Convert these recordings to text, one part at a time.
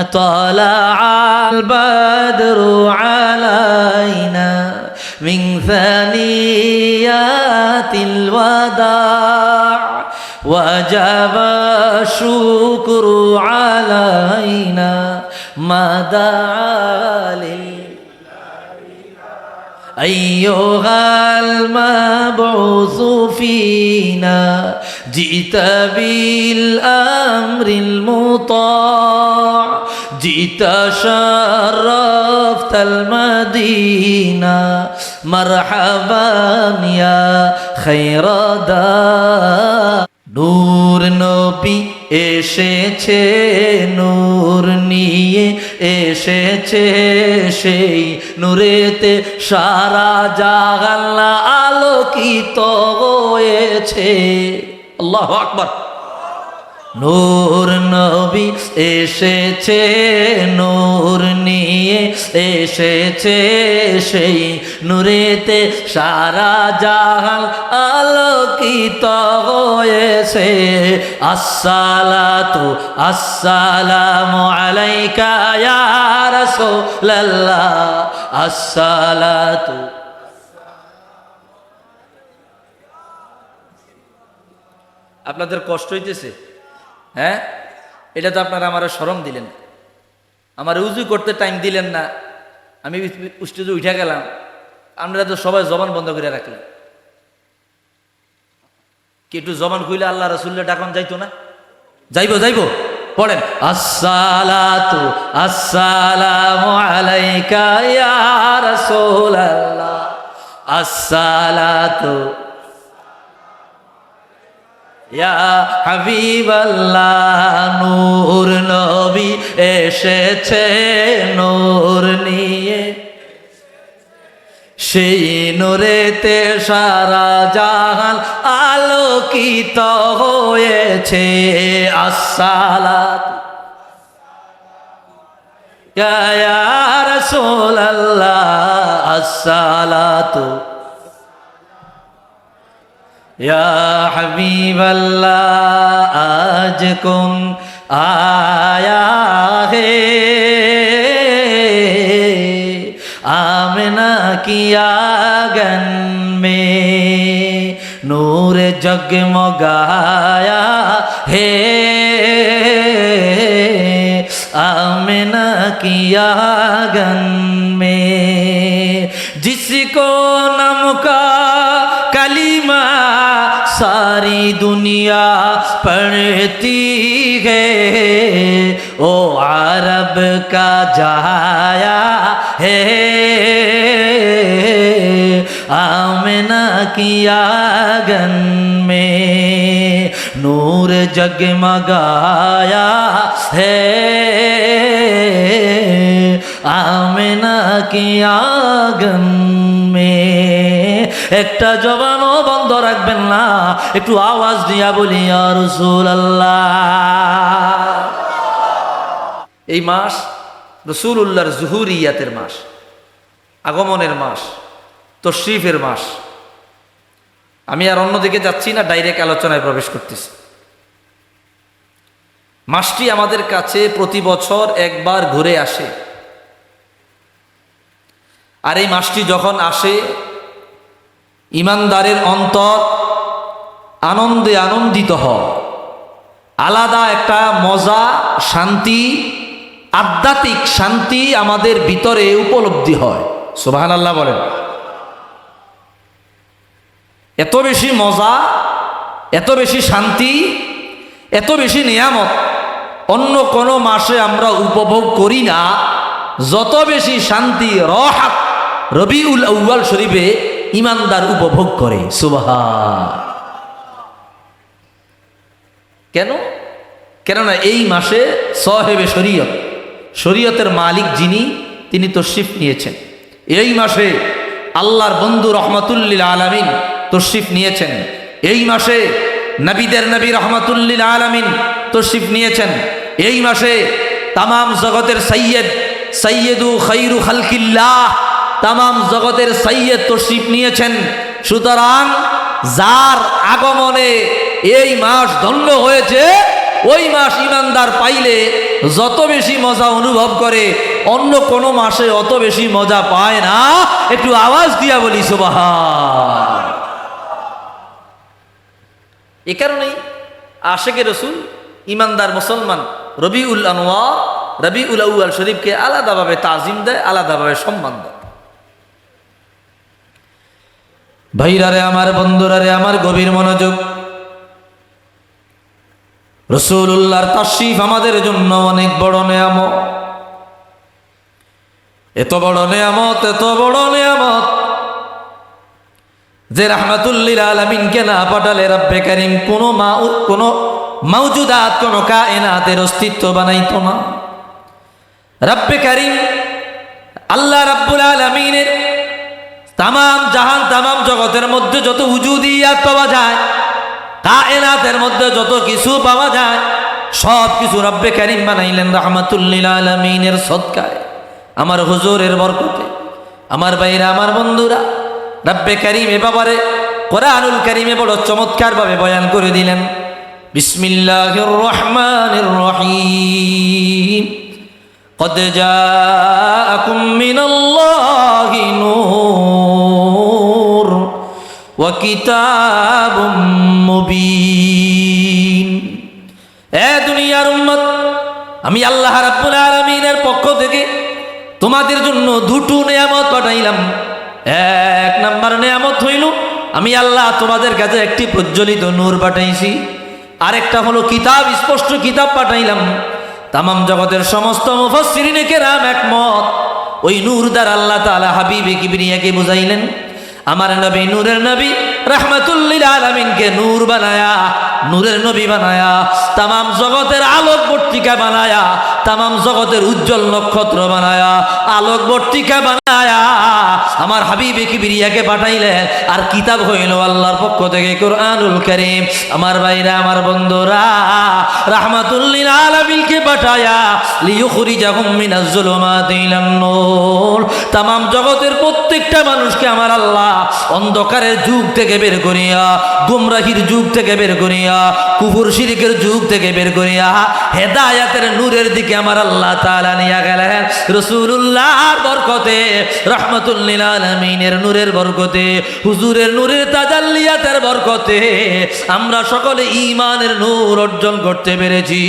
طلع البدر علينا من ثنيات الوداع وجب الشكر علينا ما دعا أيها المبعوث فينا جئت بالأمر المطاع جئت شرفت المدينة مرحبا يا خير دار নূর নবী এসেছে নূর নিয়ে এসেছে সেই নূরেতে সারা জাহান আলোকিত হয়েছে আল্লাহু আকবার নূর নবী এসেছে নূর নিয়ে এসেছে সেই নূরেতে সারা জাহান আলোকিত হয়েছে আসসালাতু আসসালামু আলাইকা ইয়া রাসূলুল্লাহ আসসালাতু আপনাদের কষ্ট হইতেছে হ্যাঁ এটা তো আপনারা আমার শরম দিলেন আমার উজু করতে টাইম দিলেন না আমি উষ্টিতে উঠে গেলাম আপনারা তো সবাই জবান বন্ধ করে রাখলেন কি একটু জবান খুইলে আল্লাহ রাসূলের ডাকন যাইতো না যাইবো পড়েন আসসালাতু আসসালামু আলাইকা ইয়া রাসূলুল্লাহ আসসালাতু ইয়া হাবিবাল্লাহ নূর নবী এসেছে নূর নিয়ে সেই নূরেতে সারা জাহান আলোকিত হয়েছে আসসালাতু ইয়া রাসূলুল্লাহ আসসালাতু या हबीब अल्लाह आज कुम आया है आमना की आंगन में नूर जगमगाया है आमना की आंगन में जिसको नम का कलीमा सारी दुनिया पढ़ती है ओ अरब का जाया है आमना की आंगन में नूर जगमगाया है आमना की आंगन में একটা জবানও বন্ধ রাখবেন না একটু আওয়াজ দিয়া বলি ইয়া রাসূলুল্লাহ এই মাস রাসূলুল্লাহর জুহুরিয়াতের মাস আগমনের মাস তশরিফের মাস আমি আর অন্যদিকে যাচ্ছি না ডাইরেক্ট আলোচনায় প্রবেশ করতেছি মাসটি আমাদের কাছে প্রতি বছর একবার ঘুরে আসে আর এই মাসটি যখন আসে ইমানদারের অন্তর আনন্দে আনন্দিত হয় আলাদা একটা মজা শান্তি আধ্যাত্মিক শান্তি আমাদের ভিতরে উপলব্ধি হয় সুবহানাল্লাহ বলেন এত বেশি মজা এত বেশি শান্তি এত বেশি নিয়ামত অন্য কোনো মাসে আমরা উপভোগ করি না যত বেশি শান্তি রাহাত রবিউল আউয়াল শরীফে ইমানদার উপভোগ করে সুবহান কেন কেননা এই মাসে সাহেবে শরীয়তের মালিক যিনি তিনি তশরিফ নিয়েছেন এই মাসে আল্লাহর বন্ধু রহমাতুল লিল আলামিন তশরিফ নিয়েছেন এই মাসে নবীদের নবী রহমাতুল লিল আলামিন তশরিফ নিয়েছেন এই মাসে तमाम জগতের সৈয়দু খায়রু খালকিল্লাহ तमाम জগতের সৈয়দ তশরিফ নিয়েছেন সুতরাং যার আগমনে এই মাস ধন্য হয়েছে ওই মাস ইমানদার পাইলে যত বেশি মজা অনুভব করে অন্য কোনো মাসে অত বেশি মজা পায় না। একটু আওয়াজ দিয়া বলি সুবহান। এ কারণেই আশেকে রসুল ইমানদার মুসলমান রবিউল আনওয়ার রবিউল আউয়াল শরীফকে আলাদাভাবে তাজিম দেয়, আলাদাভাবে সম্মান দেয়। ভাইরারে আমার, বন্ধুরারে আমার, গভীর মনোযোগ। রাসূলুল্লাহর তাশরীফ আমাদের জন্য অনেক বড় নেয়ামত। এত বড় নেয়ামত, এত বড় নেয়ামত যে রাহমাতুল লিল আলামিনকে না পাঠালে রব্বে কারীম কোনো মাউজুদাত, কোনো কায়নাতের অস্তিত্ব বানাইতো না। রব্বে কারীম আল্লাহ রাব্বুল আলামিনের তামাম জাহান, তামাম জগতের মধ্যে যত উজুদিয়াত পাওয়া যায়, কায়নাতের মধ্যে যত কিছু পাওয়া যায়, সব কিছু রব্বে কারীম বানাইলেন রাহমাতুল লিল আলামিনের সদকায়, আমার হুজুরের বরকতে। আমার ভাইরা, আমার বন্ধুরা, রব্বে কারীম এ ব্যাপারে কোরআনুল কারীমে বড় চমৎকার ভাবে বয়ান করে দিলেন। বিসমিল্লাহির রহমানির রহিম। قد جاءكم من الله نور وكتاب مبين। এ দুনিয়ার উম্মত, আমি আল্লাহ রাব্বুল আলামিনের পক্ষ থেকে তোমাদের জন্য দুটো নিয়ামত পাঠাইলাম। এক নাম্বার নিয়ামত হইল আমি আল্লাহ তোমাদের কাছে একটি প্রজ্বলিত নূর পাঠাইছি। আরেকটা হলো কিতাব, স্পষ্ট কিতাব পাঠাইলাম। তামাম জগতের সমস্ত মুফাসসিরিনে কেরাম একমত, ওই নূর দ্বারা আল্লাহ তাআলা হাবিবে কিবরিয়াকে বুঝাইলেন। আমার নবী, নূরের নবী, রাহমাতুল লিল আলামিনকে নূর বানায়া, নূরের নবী বানায়া, তামাম জগতের আলোক বর্তিকা বানায়া, তামাম জগতের উজ্জ্বল নক্ষত্র বানায়া, আলোক বর্তিকা বানায়া আমার হাবিবে কিবরিয়াকে পাঠাইলেন। আর কিতাব হইল আল্লাহর পক্ষ থেকে কোরআনুল কারীম। আমার ভাইরা, আমার বন্ধুরা, রাহমাতুল লিল আলামিনকে পাঠায়া লিয়ুখরিজাহুম মিনাজ যুলুমাতি ইলান নূর, তামাম জগতের প্রত্যেকটা মানুষকে আমার আল্লাহ অন্ধকারের যুগ থেকে বের করিয়া, গুমরাহির যুগ থেকে বের করিয়া, কুফর শিরকের যুগ থেকে বের করিয়া হেদায়েতের নূরের দিকে আমার আল্লাহ তাআলা নিয়ে গেলেন। রাসূলুল্লাহর বরকতে, রাহমাতুল লিল আলামিনের নূরের বরকতে, হুজুরের নূরের তাজাল্লিয়াতের বরকতে আমরা সকলে ঈমানের নূর অর্জন করতে পেরেছি।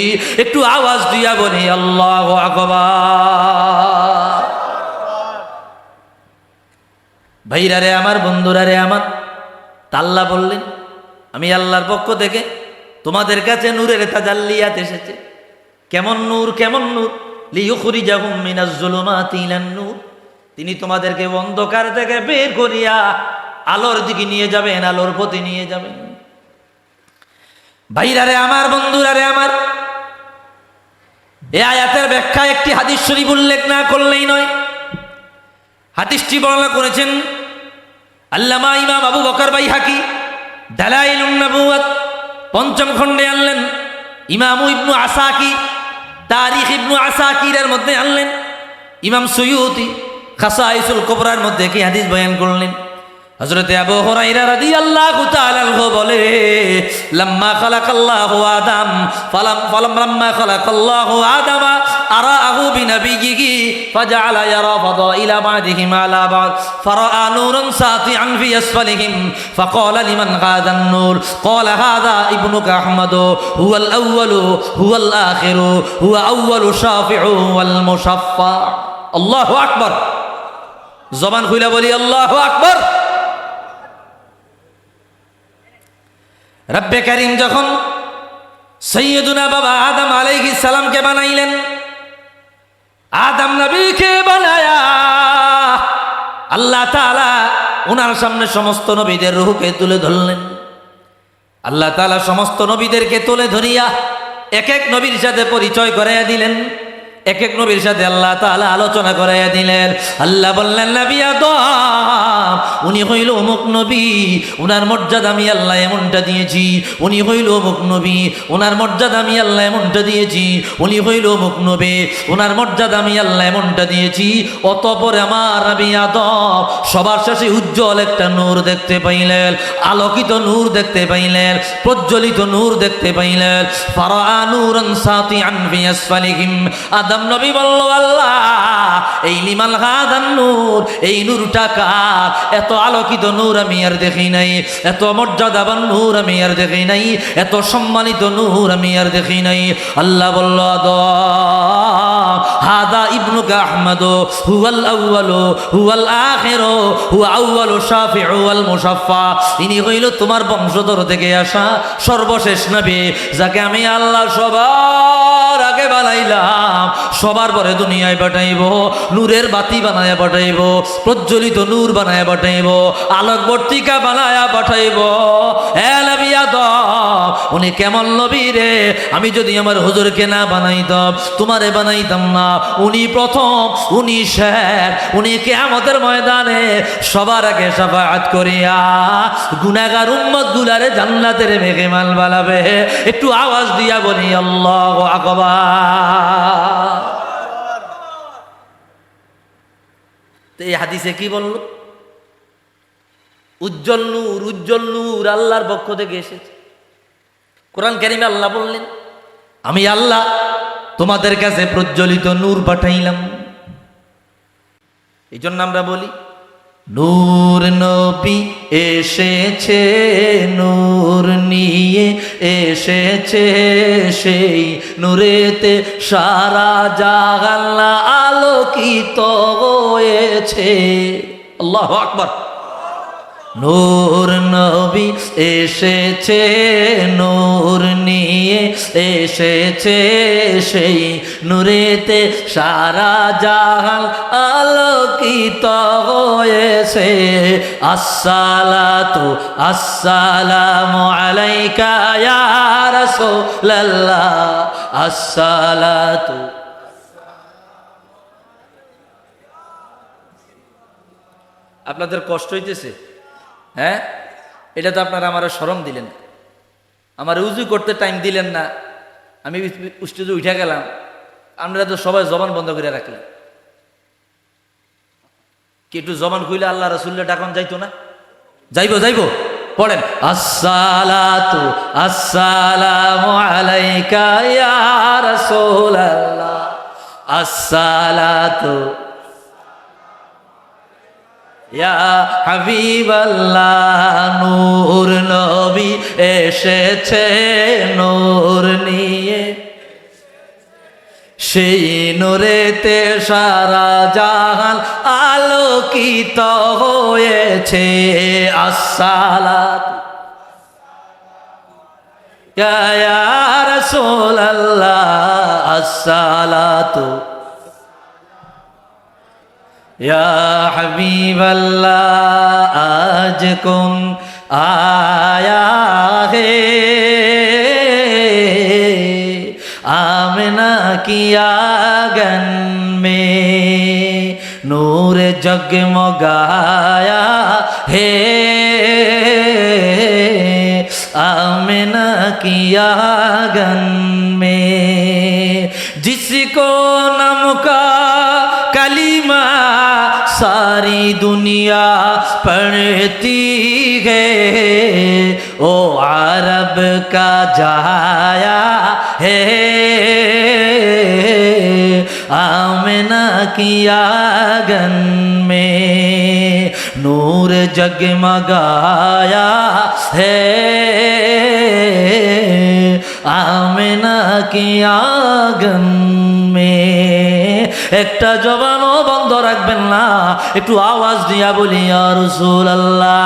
একটু আওয়াজ দিয়া বলি আল্লাহু আকবার। ভাইরা রে আমার, বন্ধুরা রে আমার, আল্লাহ বললেন আমি আল্লাহর পক্ষ থেকে তোমাদের কাছে নূরের তাজাল্লিয়াত এসেছে। কেমন নূর, কেমন নূর? লিয়ুখরিজাহুম মিনাজ যুলুমাতি ইলান নূর, তিনি তোমাদেরকে অন্ধকার থেকে বের করিয়া আলোর দিকে নিয়ে যাবেন, আলোর পথে নিয়ে যাবেন। ভাইরা রে আমার, বন্ধুরা রে আমার, এই আয়াতের ব্যাখ্যা একটি হাদিস শরীফ উল্লেখ না করলেই নয়। হাদিসটি বর্ণনা করেছেন আল্লামা ইমাম আবু বকর বাইহাকি, দালাইলুন নবুওয়াত পঞ্চম খণ্ডে আনলেন। ইমাম ইবনু আসাকির তারিখ ইবনু আসাকিরের মধ্যে আনলেন। ইমাম সুয়ুতি খাসাইসুল কুবরার মধ্যে কি হাদিস বয়ান করলেন। হযরতে আবু হুরায়রা রাদিয়াল্লাহু তাআলা আনহু বলে, লাম্মা খালাকাল্লাহু আদম লাম্মা খালাকাল্লাহু আদামা আরাহু বিনবিয়িহি ফাজআলা ইয়ারা ফাদাইলা বা'দিহিম আলা বা'দ ফারাআ নূরান সাতিআন ফি আসফালিহিম ফাকালা লিমান হাযা আন-নূর ক্বালা হাযা ইবনুকা আহমদ হুয়াল আউয়ালু হুয়াল আখিরু হুয়া আউয়ালু শাফিউ ওয়াল মুশাফফা। আল্লাহু আকবার। জবান খুলে বলি আল্লাহু আকবার। রব্বে কারীম যখন সৈয়দুনা বাবা আদম আলাইহিস সালামকে বানাইলেন, আদম নবীকে বানায়া আল্লাহ তাআলা ওনার সামনে সমস্ত নবীদের রূহকে তুলে ধরলেন। আল্লাহ তাআলা সমস্ত নবীদেরকে তুলে ধরিয়া এক এক নবীর সাথে পরিচয় করাইয়া দিলেন। এক এক নবীর সাথে আল্লাহ তাআলা আলোচনা করাইয়া দিলেন। আল্লাহ বললেন নবী আদম উনি হইল অমুক নবী, উনার মর্যাদা আমি আল্লাহ এমনটা দিয়েছি। উনি হইল অমুক নবী, উনার মর্যাদা আমি আল্লাহ এমনটা দিয়েছি। উনি হইল অমুক নবী, উনার মর্যাদা আমি আল্লাহ এমনটা দিয়েছি। অতঃপর আমার নবী আদম সবার শেষে উজ্জ্বল একটা নূর দেখতে পাইলেন, আলোকিত নূর দেখতে পাইলেন, প্রজ্বলিত নূর দেখতে পাইলেন। ফারাআ নূরান সাতিআন ফি আসফালিহিম। আদম নবী বলল আল্লাহ এই লিমাল হাদান নূর, এই নূরটা কার? এত আলোকিত নূর আমি আর দেখি নাই, এত মর্যাদাবান নূর আমি আর দেখি নাই, এত সম্মানিত নূর আমি আর দেখি নাই। আল্লাহ বলল আদম হাদা ইবনুকা আহমদ হুয়াল আউয়ালু হুয়াল আখিরু হুয়া আউয়ালু শাফিউ ওয়াল মুশাফফা। ইনি হইল তোমার বংশধর থেকে আসা সর্বশেষ নবী, যাকে আমি আল্লাহ সবার আগে বানাইলাম, সবার পরে দুনিয়ায় পাঠাইব, নূরের বাতি বানায়া পাঠাইব, প্রজ্বলিত নূর বানায়া পাঠাইব, আলোকবর্তিকা বানায়া পাঠাইব। হে নবী আদম উনি কেমন নবী রে? আমি যদি আমার হুজুরকে না বানাইতাম, তোমারে বানাইতাম না। উনি প্রথম, উনি শেষ, উনি কিয়ামতের ময়দানে সবার আগে শাফাআত করিয়া গুনাহগার উম্মত গুলারে জান্নাতের মেহমান বানাবে। একটু আওয়াজ দিয়া বলি আল্লাহু আকবার। তো এই হাদিসে কি বলল? উজ্জ্বল নূর, উজ্জ্বল নূর আল্লাহর পক্ষ থেকে এসেছে। কোরআন কারিমে আল্লাহ বললেন আমি আল্লাহ তোমাদের কাছে প্রজ্বলিত নূর পাঠাইলাম। এই জন্য আমরা বলি নূর নবী এসেছে, নূর নিয়ে এসেছে, সেই নূরেতে সারা জাহান আলোকিত হয়েছে। আল্লাহু আকবার। নূর নবী এসেছে, নূর নিয়ে এসেছে, সেই নূরেতে সারা জাহান আলোকিত হয়েছে। আসসালাতু আসসালামু আলাইকা ইয়া রাসূলুল্লাহ, আসসালাতু। আপনাদের কষ্ট হইতেছে? হ্যাঁ, এটা তো আপনারা আমার শরম দিলেন, আমার উজু করতে টাইম দিলেন না, আমি স্টেজে উঠে গেলাম, আপনারা তো সবাই জবান বন্ধ করে রাখলেন। কি একটু জবান খুইলে আল্লাহ রাসূলুল্লাহ ডাকন যাইতো না? যাইবো যাইবো, পড়েন আসসালাতু আসসালামু আলাইকা ইয়া রাসূলুল্লাহ, আসসালাতু ইয়া হাবিবাল্লাহ। নূর নবী এসেছে, নূর নিয়ে, সেই নূরেতে সারা জাহান আলোকিত হয়েছে। আসসালাতু ইয়া রাসূলুল্লাহ, আসসালাতু या हबीब अल्लाह आज कुम आया है, आमना की आंगन में नूर जगमगाया है, आमना की आंगन में जिसको नम का कलीमा सारी दुनिया पढ़ती है, ओ अरब का जाया है, आमना की आंगन में नूर जगमगाया है, आमना की आंगन में। একটা জবানও বন্ধ রাখবেন না, একটু আওয়াজ দিয়া বলি ইয়া রাসূলুল্লাহ।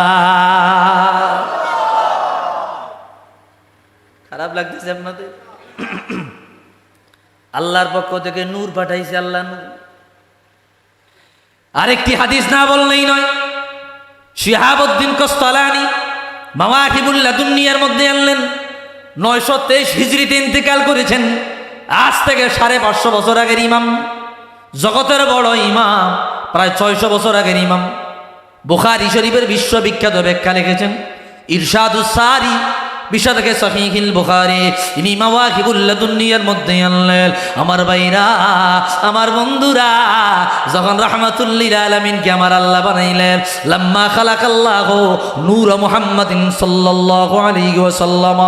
খারাপ লাগতেছে আপনাদের? আল্লাহর পক্ষ থেকে নূর পাঠাইছে, আল্লাহ নূর। আরেকটি হাদিস না বললেই নয়, শিহাবউদ্দিন কস্তালানি মাওয়াহিবুল লাদুন্নিয়ার মধ্যে আনলেন। 923 হিজরিতে ইন্তেকাল করেছেন। আজ থেকে 550 বছর আগের ইমাম, জগতের বড় ইমাম, প্রায় 600 বছর আগের ইমাম, বুখারী শরীফের বিশ্ববিখ্যাত ব্যাখ্যা লিখেছেন ইরশাদুস সারি বিশাদকে সহিহুল বুখারী। ইনি মাওয়াহিবুল লাদুনিয়ার মধ্যে আনলেন, আমার ভাইরা, আমার বন্ধুরা, যখন রাহমাতুল লিল আলামিনকে আমার আল্লাহ বানাইলেন, লাম্মা খালাকাল্লাহু নূর মুহাম্মাদিন সাল্লাল্লাহু আলাইহি ওয়াসাল্লাম,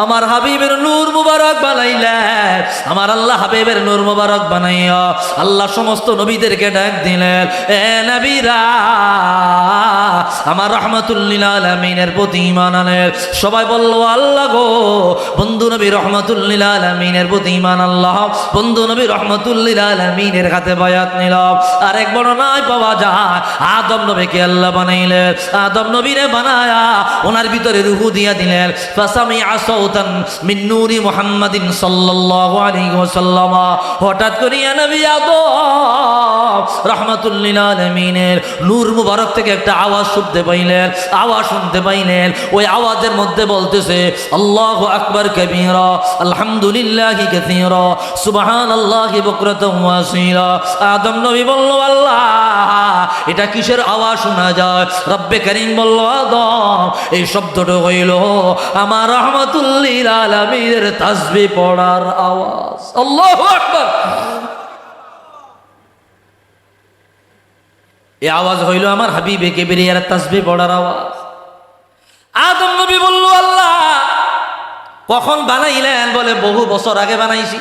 আমার হাবিবের নূর মুবারক বানাইলেন। আমার আল্লাহ হাবিবের নূর মুবারক বানাইয়া আল্লাহ সমস্ত নবীদেরকে ডাক দিলেন, এ নবীরা, আমার রাহমাতুল লিল আলামিনের প্রতি ঈমান আনেন। সবাই বলল আল্লাহ গো, বন্ধু নবী রাহমাতুল লিল আলামিনের প্রতি ঈমান আল্লাহ, বন্ধু নবী রাহমাতুল লিল আলামিনের হাতে বায়াত নিলাম। আরেক বর্ণনায় পাওয়া যায় আদম নবীকে আল্লাহ বানাইলেন, আদম নবীরে বানায়া ওনার ভিতরে রূহ দিয়া দিলেন। ফাসামিআ সাউতান মিন নূরি মুহাম্মাদিন সাল্লাল্লাহু আলাইহি ওয়াসাল্লাম। হঠাৎ করিয়া নবী আদম রাহমাতুল লিল আলামিনের নূর মুবারক থেকে একটা আওয়াজ শুনতে পাইলেন, আওয়াজ শুনতে পাইলেন। ওই আওয়াজের মধ্যে বলতেছে আল্লাহু আকবার কাবীরা, আলহামদুলিল্লাহি কাসীরা, সুবহানাল্লাহি বুকরাতাও ওয়া আসীলা। আদম নবী বলল, আল্লাহ, এটা কিসের আওয়াজ শোনা যায়? রব্বে কারীম বলল, আদম, এই শব্দটা হইল আমার রাহমাতুল লিল আলামিনের তাসবিহ পড়ার আওয়াজ। আল্লাহু আকবার। এই আওয়াজ হইল আমার হাবিবে কিবরিয়ার তাসবিহ পড়ার আওয়াজ। আদম নবী বলল, আল্লাহ, কখন বানাইলেন? বলে, বহু বছর আগে বানাইছি।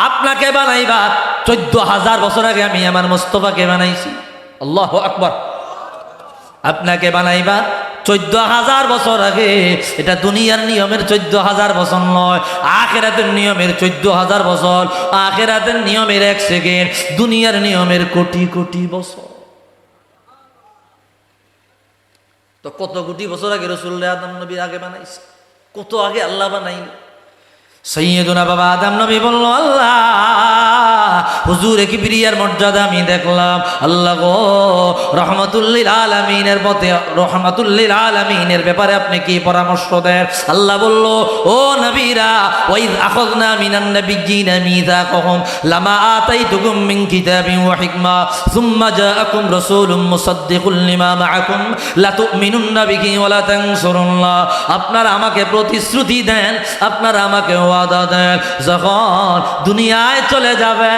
আপনাকে বানাইবা 14,000 বছর আগে আমি আমার মুস্তাফাকে বানাইছি। আল্লাহু আকবার। আপনাকে বানাইবা 14,000 বছর আগে। এটা দুনিয়ার নিয়মের 14,000 বছর নয়, আখিরাতের নিয়মের 14,000 বছর। আখিরাতের নিয়মের 1 সেকেন্ড, দুনিয়ার নিয়মের কোটি কোটি বছর। তো কত কোটি বছর আগে রাসূলুল্লাহ আদম নবী আগে বানাইছে, কত আগে আল্লাহ বানাইল। সাইয়্যিদুনা বাবা আদম নবী বলল, আল্লাহ, হুজুরে কিবরিয়ার মর্যাদা আমি দেখলাম। আল্লাহ গো, রাহমাতুল লিল আলামিনের পথে, রাহমাতুল লিল আলামিনের ব্যাপারে আপনি কি পরামর্শ দেন? আল্লাহ বলল, ও নবীরা, ওয়াইদ আখাযনা মিনান নাবিয়্যিনা মিযাকাহুম লামা আতাইতুকুম মিন কিতাবিন ওয়া হিকমা সুম্মা জাআকুম রাসূলুম মুসাদ্দিকুল লিমা মাআকুম লা তুমিনুন্না বিহি ওয়া লা তানসুরুল্লাহ। আপনারা আমাকে প্রতিশ্রুতি দেন, আপনারা আমাকে ওয়াদা দেন, যখন দুনিয়ায় চলে যাবে,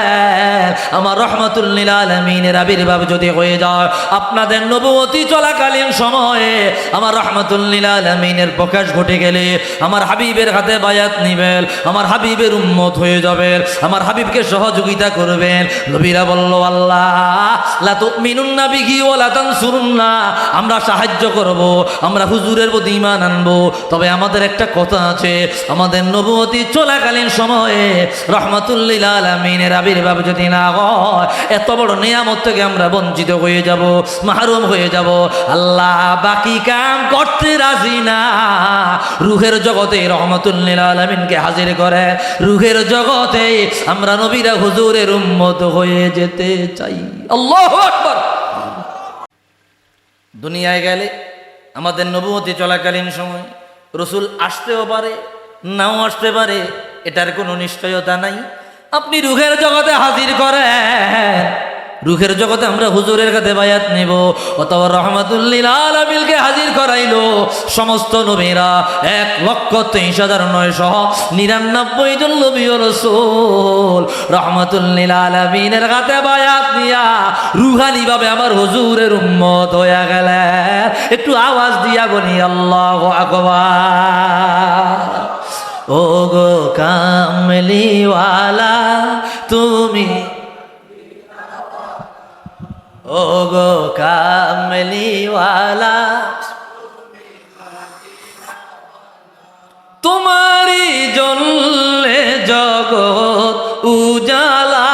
আমার রাহমাতুল লিল আলামিনের আবির্ভাব যদি হয়ে যায়, আপনাদের নবুয়তি চলাকালীন সময়ে আমার রাহমাতুল লিল আলামিনের প্রকাশ ঘটে গেলে আমার হাবিবের হাতে বায়াত নিবেন, আমার হাবিবের উম্মত হয়ে যাবেন, আমার হাবিবকে সহযোগিতা করবেন। নবীরা বলল, আল্লাহ, লা তুমিনুন্না বিহি ওয়া লা তানসুরুন্না, আমরা সাহায্য করব, আমরা হুজুরের প্রতি ঈমান আনবো, তবে আমাদের একটা কথা আছে, আমাদের নবুয়তি চলাকালীন সময়ে রাহমাতুল লিল আলামিনের আবির্ভাব যদি না হয়, এত বড় নিয়ামত থেকে আমরা বঞ্চিত হয়ে যাব, মাহরুম হয়ে যাব। আল্লাহ বাকি কাম করতে রাজি না। রূহের জগতে রাহমাতুল লিল আলামিনকে হাজির করে, রূহের জগতে আমরা নবীরা হুজুরের উম্মত হয়ে যেতে চাই। আল্লাহু আকবার। দুনিয়ায় গেলে আমাদের নবুয়তি চলাকালীন সময় রাসূল আসতেও পারে, নাও আসতে পারে, এটার কোনো নিশ্চয়তা নাই। আপনি রূহের জগতে হাজির করেন, রূহের জগতে আমরা হুজুরের কাছে বায়াত নেব, অথবা রাহমাতুল লিল আলামিনকে হাজির করাইলো সমস্ত নবীরা 1,23,999 জন নবী ও রাসূল রাহমাতুল লিল আলামিনের কাছে বায়াত নিয়া রূহানি ভাবে আমার হুজুরের উম্মত হয়ে গেলেন। একটু আওয়াজ দিয়া বলি আল্লাহু আকবার। ও গো কামলিওয়ালা তুমি, ও গো কামলিওয়ালা, তোমারি জ্বললে জগৎ উজালা।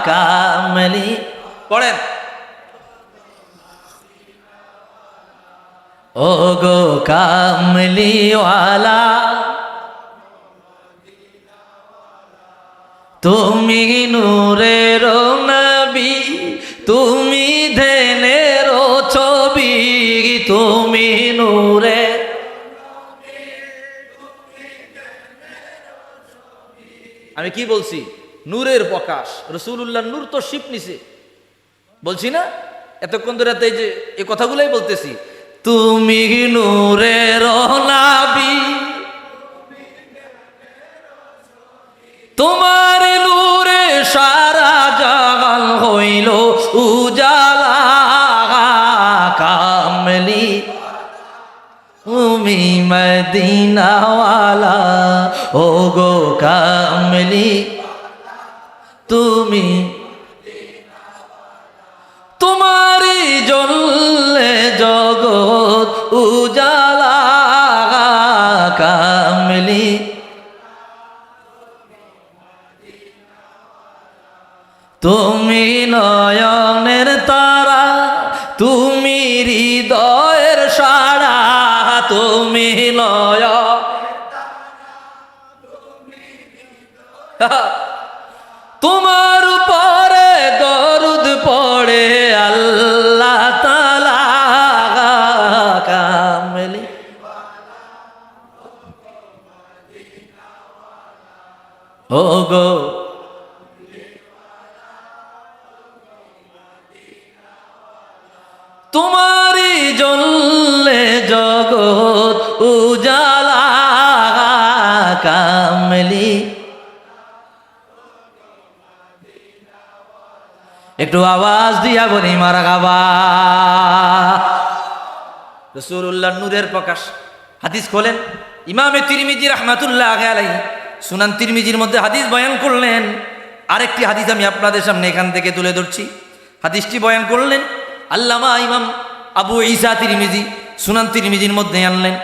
কামলি পড়েন, ও গো কামলিওয়ালা, তুমি নূরের নবী, তুমি ধ্যানের ছবি, তুমি নূরের, কি বলছি? নূরের প্রকাশ। রাসূলুল্লাহ নূর তো শিপ নিছে, বলছি না এতক্ষণ ধরে? এই যে এই কথাগুলাই বলতেছি, তুমি নূরের নবী, তোমার নূরে সারা জাহান হইল উজালা। কামলি তুমি মদিনাওয়ালা, ও গো কামলি তুমি, তোমারি জ্বললে জগৎ উজালা। কামলি তুমি নয়নের তারা, তুমি হৃদয়ের সারা, তুমি তোমার উপরে দরুদ পড়ে আল্লাহ তাআলা। কামলি ও গো তোমারি জ্বললে জগৎ উজালা। কামলি একটু আওয়াজ দিয়া বলি মারহাবা। রাসূলুল্লাহ নূরের প্রকাশ। হাদিস খোলেন, ইমামে তিরমিজি রাহমাতুল্লাহ আলাইহি সুনান তিরমিজির মধ্যে হাদিস বয়ান করলেন। আরেকটি হাদিস আমি আপনাদের সামনে এখান থেকে তুলে ধরছি। হাদিসটি বয়ান করলেন আল্লামা ইমাম আবু ঈসা তিরমিজি, সুনান তিরমিজির মধ্যে আনলেন।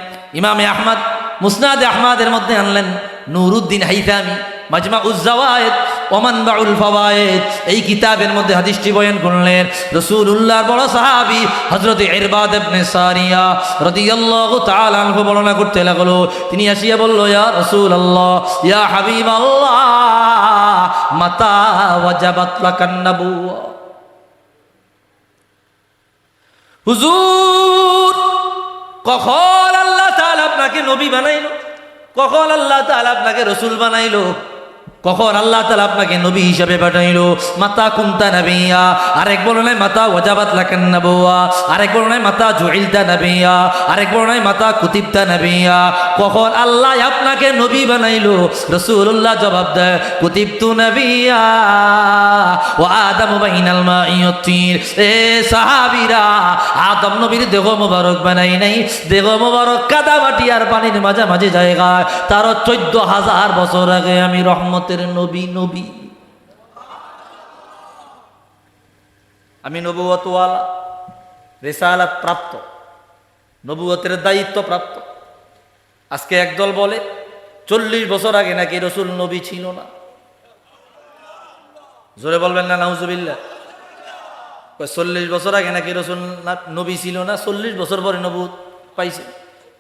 ইমামে আহমদ মুসনাদে আহমদের মধ্যে আনলেন। নুরুদ্দিন হাইতামি মাজমাউজ জাওয়ায়েদ ওয়া মানবাউল ফাওয়ায়েদ এই কিতাবের মধ্যে হাদিসটি বয়ান করলেন। রাসূলুল্লাহর বড় সাহাবী হযরত ইরবাদ ইবনে সারিয়া রাদিয়াল্লাহু তাআলা আনহু বর্ণনা করতে লাগলো। তিনি আসিয়া বলল, ইয়া রাসূলুল্লাহ, ইয়া হাবিবাল্লাহ, মাতা ওয়াজাবাত লাকান নাবুওয়া। হুজুর, কখন আল্লাহ তাআলা আপনাকে নবী বানাইলো? কখন আল্লাহ তাআলা আপনাকে রাসূল বানাইলো? কখন আল্লাহ তাআলা আপনাকে নবী হিসাবে পাঠাইলো? মাতা কুনতা নবিয়্যা, আরেক বর্ণনায় মাতা ওয়াজাবাত লাকান নাবুওয়া, আরেক বর্ণনায় মাতা জুইলতা নবিয়্যা, আরেক বর্ণনায় মাতা কুতিবতা নবিয়্যা। কখন আল্লাহ আপনাকে নবী বানাইলো? রাসূলুল্লাহ জবাব দেয়, কুতিবতু নবিয়্যা ওয়া আদামু বাইনাল মাই ওয়াত তিন। এ সাহাবীরা, আদম নবীর দেহ মোবারক বানাই নাই, দেহ মোবারক কাদা মাটি আর পানির মাঝামাঝি জায়গায়। তার 14,000 বছর আগে আমি রহমতের নবী নবী, আমি নবুয়তওয়ালা, রিসালাত প্রাপ্ত, নবুয়তের দায়িত্ব প্রাপ্ত। আজকে একদল বলে 40 বছর আগে নাকি রাসূল নবী ছিল না। জোরে বলবেন না নাউজুবিল্লাহ। 40 বছর আগে নাকি রাসূল নবী ছিল না, 40 বছর পরে নবুয়ত পাইছে।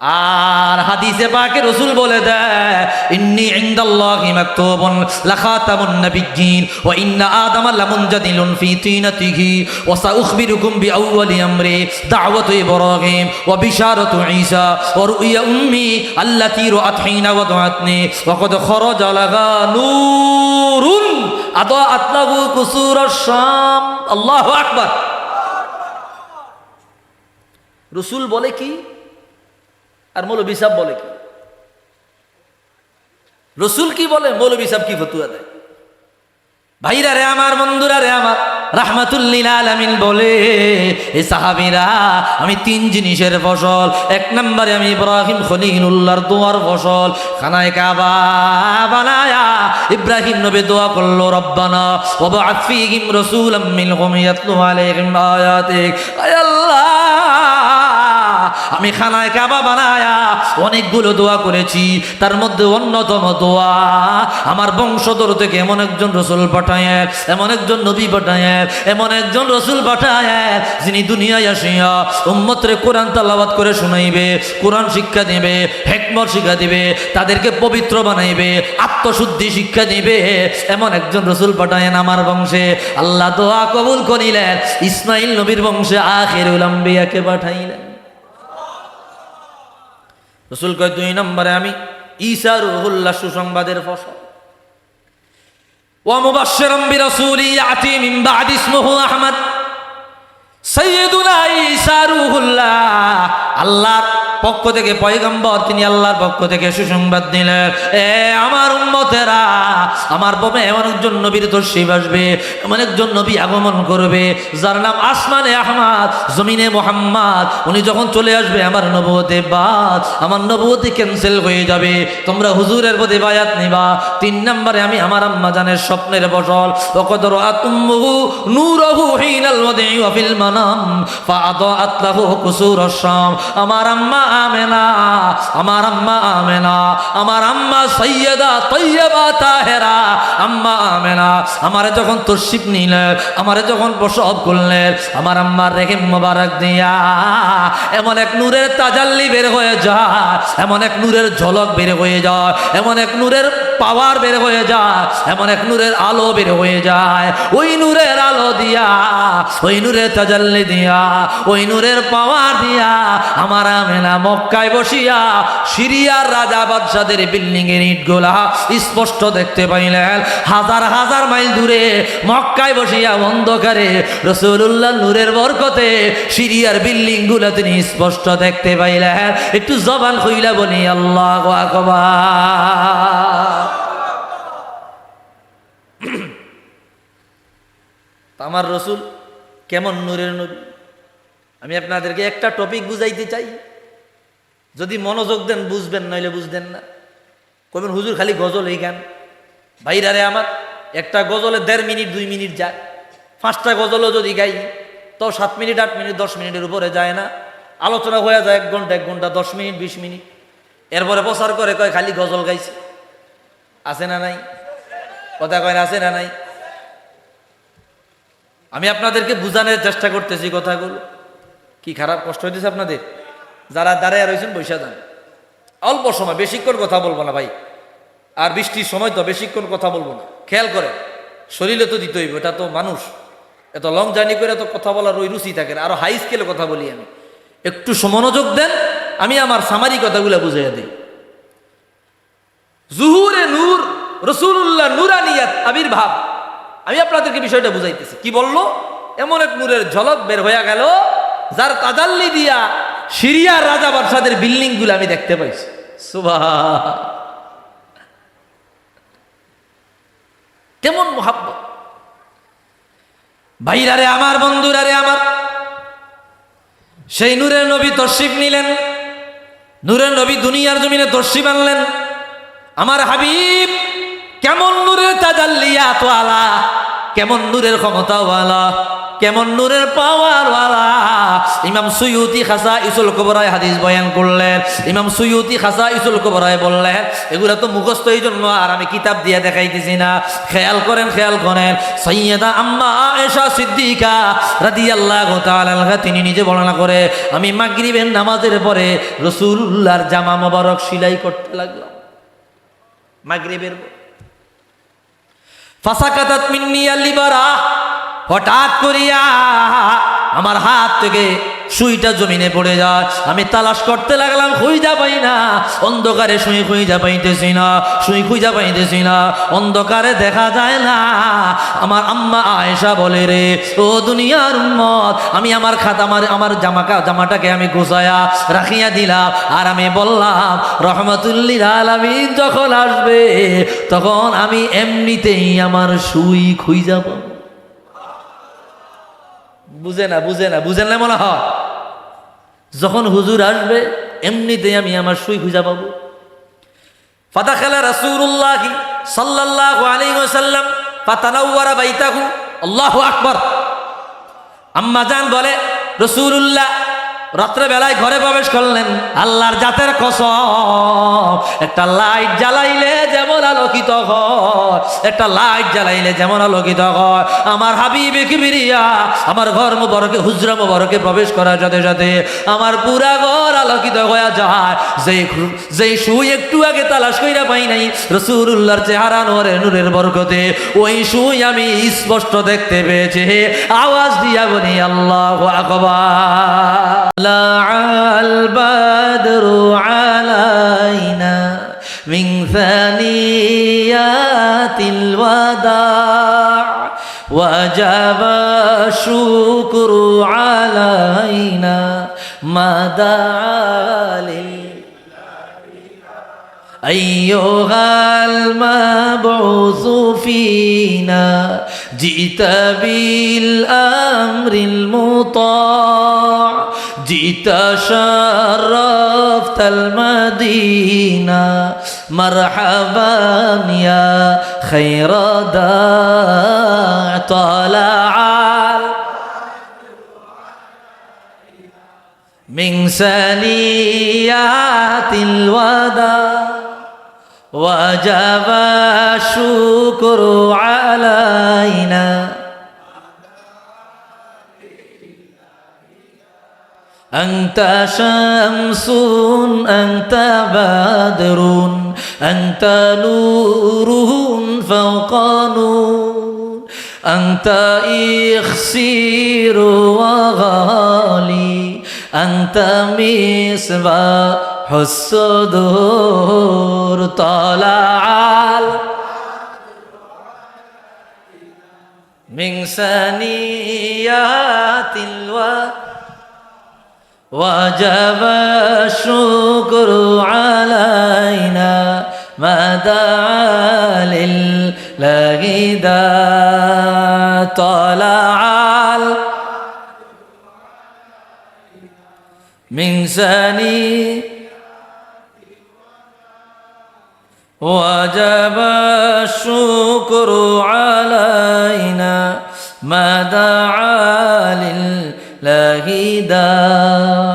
আর হাদিসে পাকে রাসূল বলে দেয়, ইন্নী ইনদাল্লাহি মাকতুবুন লাখাতামুন নাবিয়্যিন ওয়া ইন্না আদামা লামুনজাদিলুন ফি তিনাতিহি ওয়া সাউখবিরুকুম বিআউওয়ালি আমরি দাওয়াতু ইব্রাহিম ওয়া বিশারাতু ঈসা ওয়া রুইয়া উম্মি আল্লাতী রাআত হিনা ওয়াদাআতনি ওয়া কদ খারাজা লাহা নূরুন আদাআত লাহু কুসুরাশ শাম। আল্লাহু আকবার। রাসূল বলে কি আর মৌলবী সাহেব বলে কি? রাসূল কি বলে, মৌলবী সাহেব কি ফতুয়া দেয়? ভাইরা রে আমার, বন্ধুরা রে আমার, রাহমাতুল লিল আলামিন বলে, এ সাহাবীরা, আমি 3 জিনিসের ফসল। 1 নম্বরে আমি ইব্রাহিম খলিলুল্লাহর দোয়ার ফসল। খানায়ে কাবা বানায়া ইব্রাহিম নবী দোয়া করলো, রব্বানা ওয়াবআথ ফীহিম রাসূলাম মিনহুম ইয়াতলু আলাইহিম আয়াতিক। আয় আল্লাহ, আমি খানায় কাবা বানায়া অনেকগুলো দোয়া করেছি, তার মধ্যে অন্যতম দোয়া, আমার বংশধর থেকে এমন একজন রাসূল পাঠায়, এমন একজন নবী পাঠায়, এমন একজন রাসূল পাঠায় যিনি দুনিয়ায় আসিয়া উম্মতরে কোরআন তেলাওয়াত করে শুনাইবে, কোরআন শিক্ষা দিবে, হিকমত শিক্ষা দিবে, তাদেরকে পবিত্র বানাইবে, আত্মশুদ্ধি শিক্ষা দিবে। এমন একজন রাসূল পাঠায়েন আমার বংশে। আল্লাহ দোয়া কবুল করিলেন, ইসমাইল নবীর বংশে আখিরুল আম্বিয়াকে পাঠাইলেন। রাসূল কয় 2 নম্বরে আমি ঈসা রূহুল্লাহ সুসংবাদের ফসল। ওয়া মুবাশশিরাম বিরাসূলি ইয়াতি মিন বা'দি ইসমুহু আহমদ সাইয়্যিদুনা ঈসা রূহুল্লাহ। আল্লাহর পক্ষ থেকে পয়গম্বর, তিনি আল্লাহর পক্ষ থেকে সুসংবাদ দিলেন, এ আমার উম্মতেরা, আমার পরে এমন একজন নবীর তশরিফ আসবে, এমন একজন নবী আগমন করবে যার নাম আসমানে আহমদ, জমিনে মুহাম্মদ। উনি যখন চলে আসবে আমার নবুয়তে বাদ, আমার নবুয়তি ক্যান্সেল হয়ে যাবে, তোমরা হুজুরের প্রতি বায়াত নিবা। 3 নম্বরে আমি আমার আম্মা জানের স্বপ্নের ফসল ওয়াকাদ রাআত উম্মুহু নূরহু হিনাল ওয়াদি ওয়া ফিল মানাম ফাআদাআত লাহু কুসুরাশ শাম। আমার আম্মা আমেনা, আমার আম্মা আমেনা, আমার আম্মা সাইয়্যিদা তাইয়্যিবা তাহেরা, আম্মা আমেনা আমারে যখন তশরিফ নিলেন, আমারে যখন প্রসব করলেন, আমার আম্মার রেহেম মোবারক দিয়া এমন এক নূরের তাজাল্লি বের হয়ে যায়, এমন এক নূরের ঝলক বের হয়ে যায়, এমন এক নূরের পাওয়ার বের হয়ে যায়, এমন এক নূরের আলো বের হয়ে যায়। ওই নূরের আলো দিয়া, ওই নূরের তাজাল্লি দিয়া, ওই নূরের পাওয়ার দিয়া আমার আমেনা মক্কায় বসিয়া সিরিয়ার রাজা বাদশাদের বিল্ডিং এর ইটগুলা স্পষ্ট দেখতে পাইলেন। হাজার হাজার মাইল দূরে মক্কায় বসিয়া অন্ধকারে রাসূলুল্লাহ নূরের বরকতে সিরিয়ার বিল্ডিং গুলা তিনি স্পষ্ট দেখতে পাইলেন। একটু জবান খুইলা বলি আল্লাহু আকবার। আমার রসুল কেমন নূরের নবী, আমি আপনাদেরকে একটা টপিক বুঝাইতে চাই, যদি মনোযোগ দেন বুঝবেন, নইলে বুঝবেন না। কইবেন হুজুর খালি গজল এই গান। ভাইরারে আমার, একটা গজলে 1.5 মিনিট 2 মিনিট যায়, 5টা গজলও যদি গাই তো 7 মিনিট 8 মিনিট 10 মিনিটের উপরে যায় না। আলোচনা হয়ে যায় 1 ঘন্টা 1 ঘন্টা 10 মিনিট 20 মিনিট। এরপরে প্রচার করে কয় খালি গজল গাইছে। আছে না নাই? কথা কয় আছে না নাই? আমি আপনাদেরকে বুঝানোর চেষ্টা করতেছি কথাগুলো। কি খারাপ কষ্ট হইতেছে আপনাদের? যারা দাঁড়ায় রয়েছেন বৈশা যান, অল্প সময়, বেশিক্ষণ কথা বলবো না ভাই। আর বৃষ্টির সময় তো বেশিক্ষণ কথা বলবো না। খেয়াল করে, শরীরে তো দিতে হইব, এটা তো মানুষ। এত লং জার্নি করে তো কথা বলার ওই রুচি থাকে না। আরো হাই স্কেলে কথা বলি আমি। একটু মনোযোগ দেন, আমি আমার সামারি কথাগুলো বুঝাইয়া দিই। জুহুরে নূর, রাসূলুল্লাহ নূরানিয়াত আবির্ভাব, আমি আপনাদেরকে বিষয়টা বুঝাইতেছি। কি বললো? এমন এক নূরের ঝলক বের হয়ে গেল যার তাজাল্লি দিয়া সিরিয়ার রাজা বাদশাদের বিল্ডিং গুলো আমি দেখতে পাইছি। সুবহান, কেমন মুহাব্বত! ভাইরারে আমার, বন্ধুরারে আমার, সেই নূরের নবী তশরিফ নিলেন। নূরের নবী দুনিয়ার জমিনে তশরিফ আনলেন। আমার হাবিব কেমন নূরের তাজাল্লিয়াত ওয়ালা, কেমন নূরের ক্ষমতাওয়ালা, কেমন নূরের পাওয়ারওয়ালা। ইমাম সুয়ুতি খাসাইসুল কুবরায় হাদিস বয়ান করলেন। ইমাম সুয়ুতি খাসাইসুল কুবরায় বললেন, এগুলা তো মুখস্থ এই জন্য আর আমি কিতাব দিয়ে দেখাইতেছি না। খেয়াল করেন, খেয়াল করেন। সাইয়্যিদা আম্মা আয়েশা সিদ্দিকা রাদিয়াল্লাহু তাআলা আনহা তিনি নিজে বর্ণনা করে, আমি মাগরিবের নামাজের পরে রাসূলুল্লাহর জামা মোবারক সেলাই করতে লাগলাম। মাগরিবের ফাসাকাতাত মিন্নি আল-লিবারা, হঠাৎ করিয়া আমার হাত থেকে সুইটা জমিনে পড়ে যায়। আমি তালাশ করতে লাগলাম, খুঁজা পাই না। অন্ধকারে সুই খুঁজা পাইতেছি না, সুই খুঁজা পাইতেছি না, অন্ধকারে দেখা যায় না। আমার আম্মা আয়েশা বলে, রে ও দুনিয়ার উম্মত, আমি আমার খাতা আমার জামাটাকে আমি গোছায়া রাখিয়া দিলাম। আর আমি বললাম, রহমাতুল্লিল আলামিন যখন আসবে তখন আমি এমনিতেই আমার সুই খুঁজা পাবো। বুঝেন না মনে হয়? যখন হুজুর আসবে এমনিতেই আমি আমার সুই খুঁজা পাবো। ফাদাখালা রাসূলুল্লাহ সাল্লাল্লাহু আলাইহি ওয়াসাল্লাম ফাতানাওয়ারা বাইতাহু। আল্লাহু আকবার। আম্মা জান বলে, রাসূলুল্লাহ রাত্রে বেলায় ঘরে প্রবেশ করলেন। আল্লাহর জাতের কসম, একটা লাইট জ্বালাইলে যেমন আলোকিত হয়, একটা লাইট জ্বালাইলে যেমন আলোকিত হয়, আমার হাবিবে কিবরিয়া আমার ঘর মুবারকে, হুজরা মুবারকে প্রবেশ করার সাথে সাথে আমার পুরা ঘর আলোকিত হয়ে যায়। যেই সুই একটু আগে তালাশ কইরা পাই নাই রাসূলুল্লাহর চেহারা নূরের বরকতে, ওই সুই আমি স্পষ্ট দেখতে পেয়েছি। আওয়াজ দিয়া বলি আল্লাহু আকবার। البدر علينا من ثنيات الوداع وجب الشكر علينا ما دعا أيها المبعوث فينا جئت بالأمر المطاع جئت شرفت المدينة مرحبا يا خير داع طلع من ثنيات الوداع وجب الشكر علينا أنت شمس أنت بدر أنت نور فوق نور أنت إخسير وغالي أنت مصباح الصدور طلع من ثنيات وجب الشكر علينا ما دعا لله داع طلع من ثني وجب الشكر علينا ما دعا لله داع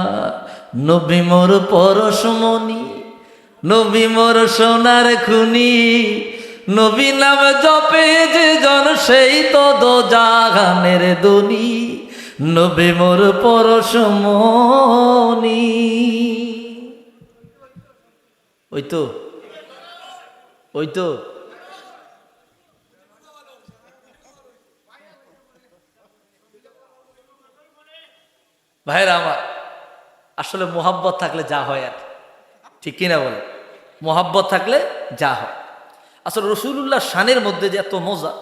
নবী মোর পরশমণি নবী মোর সোনার খুনি নবী নাম জপে যে জন সেই তো দোজাহানের দুনি নবী মোর পরশমণি ওই তো ভাইরা আমার আসলে মোহাব্বত থাকলে যা হয় আর ঠিক কিনা বলে মোহাব্বত থাকলে যা হয় আসলে রসুলুল্লাহর শানের মধ্যে যে এত মজা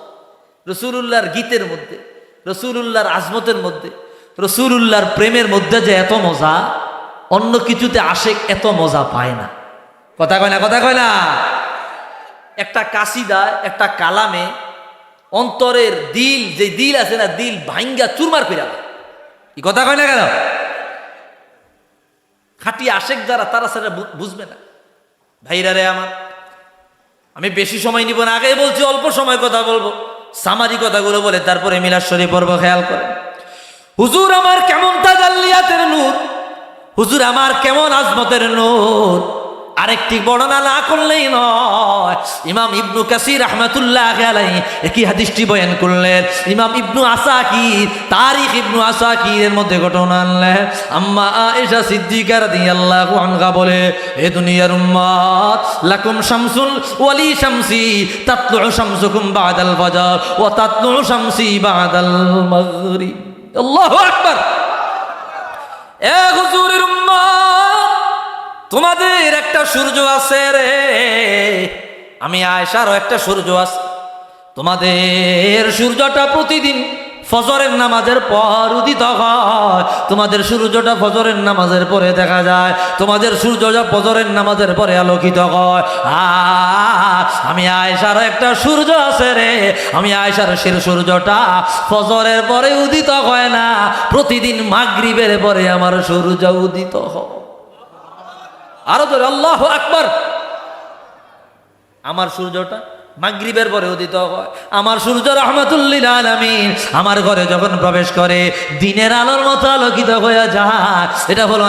রসুলুল্লাহর গীতের মধ্যে রসুলুল্লাহর আজমতের মধ্যে রসুলুল্লাহর প্রেমের মধ্যে যে এত মজা অন্য কিছুতে আশেক এত মজা পায় না কথা কয় না একটা কাসিদা একটা কালামে অন্তরের দিল যে দিল আছে না দিল ভাঙ্গা চুরমার করে কি কথা কয় না কেন খাঁটি আশেক যারা তারা সেটা বুঝবে না ভাইরা রে আমার আমি বেশি সময় নিব না আগেই বলছি অল্প সময় কথা বলবো সামারি কথাগুলো বলে তারপরে মিলাদ শরীফ পর্ব খেয়াল করেন হুজুর আমার কেমন তাজাল্লিয়াতের নূর হুজুর আমার কেমন আজমতের নূর আরেকটি বর্ণনা না করলেই নয় ইমাম ইবনু কাসির রাহমাতুল্লাহি আলাইহি একই হাদিসটি বয়ান করলেন ইমাম ইবনু আসাকির তারিখ ইবনু আসাকিরের মধ্যে ঘটনা আনলেন আম্মা আয়েশা সিদ্দিকা রাদিয়াল্লাহু আনহা বলে হে দুনিয়ার উম্মত লাকুম শামসুল ওয়ালি শামসি তাতলু শামসুকুম বাদাল ফজর ওয়া তাতলু শামসি বাদাল মাগরিব আল্লাহু আকবার এ হুজুরের উম্মত তোমাদের একটা সূর্য আছে রে আমি আয়েশারও একটা সূর্য আছে তোমাদের সূর্যটা প্রতিদিন ফজরের নামাজের পর উদিত হয় তোমাদের সূর্যটা ফজরের নামাজের পরে দেখা যায় তোমাদের সূর্যটা ফজরের নামাজের পরে আলোকিত হয় আর আমি আয়েশারও একটা সূর্য আছে রে আমি আয়েশার সূর্যটা ফজরের পরে উদিত হয় না প্রতিদিন মাগরিবের পরে আমার সূর্য উদিত হয় আরো ধরে আল্লাহু আকবার আমার সূর্যটা মাগরিবের পরে উদিত হয় আমার সূর্য রাহমাতুল লিল আলামিন আমার ঘরে যখন প্রবেশ করে দিনের আলোর মতো আলোকিত হয়ে যায় এটা হলো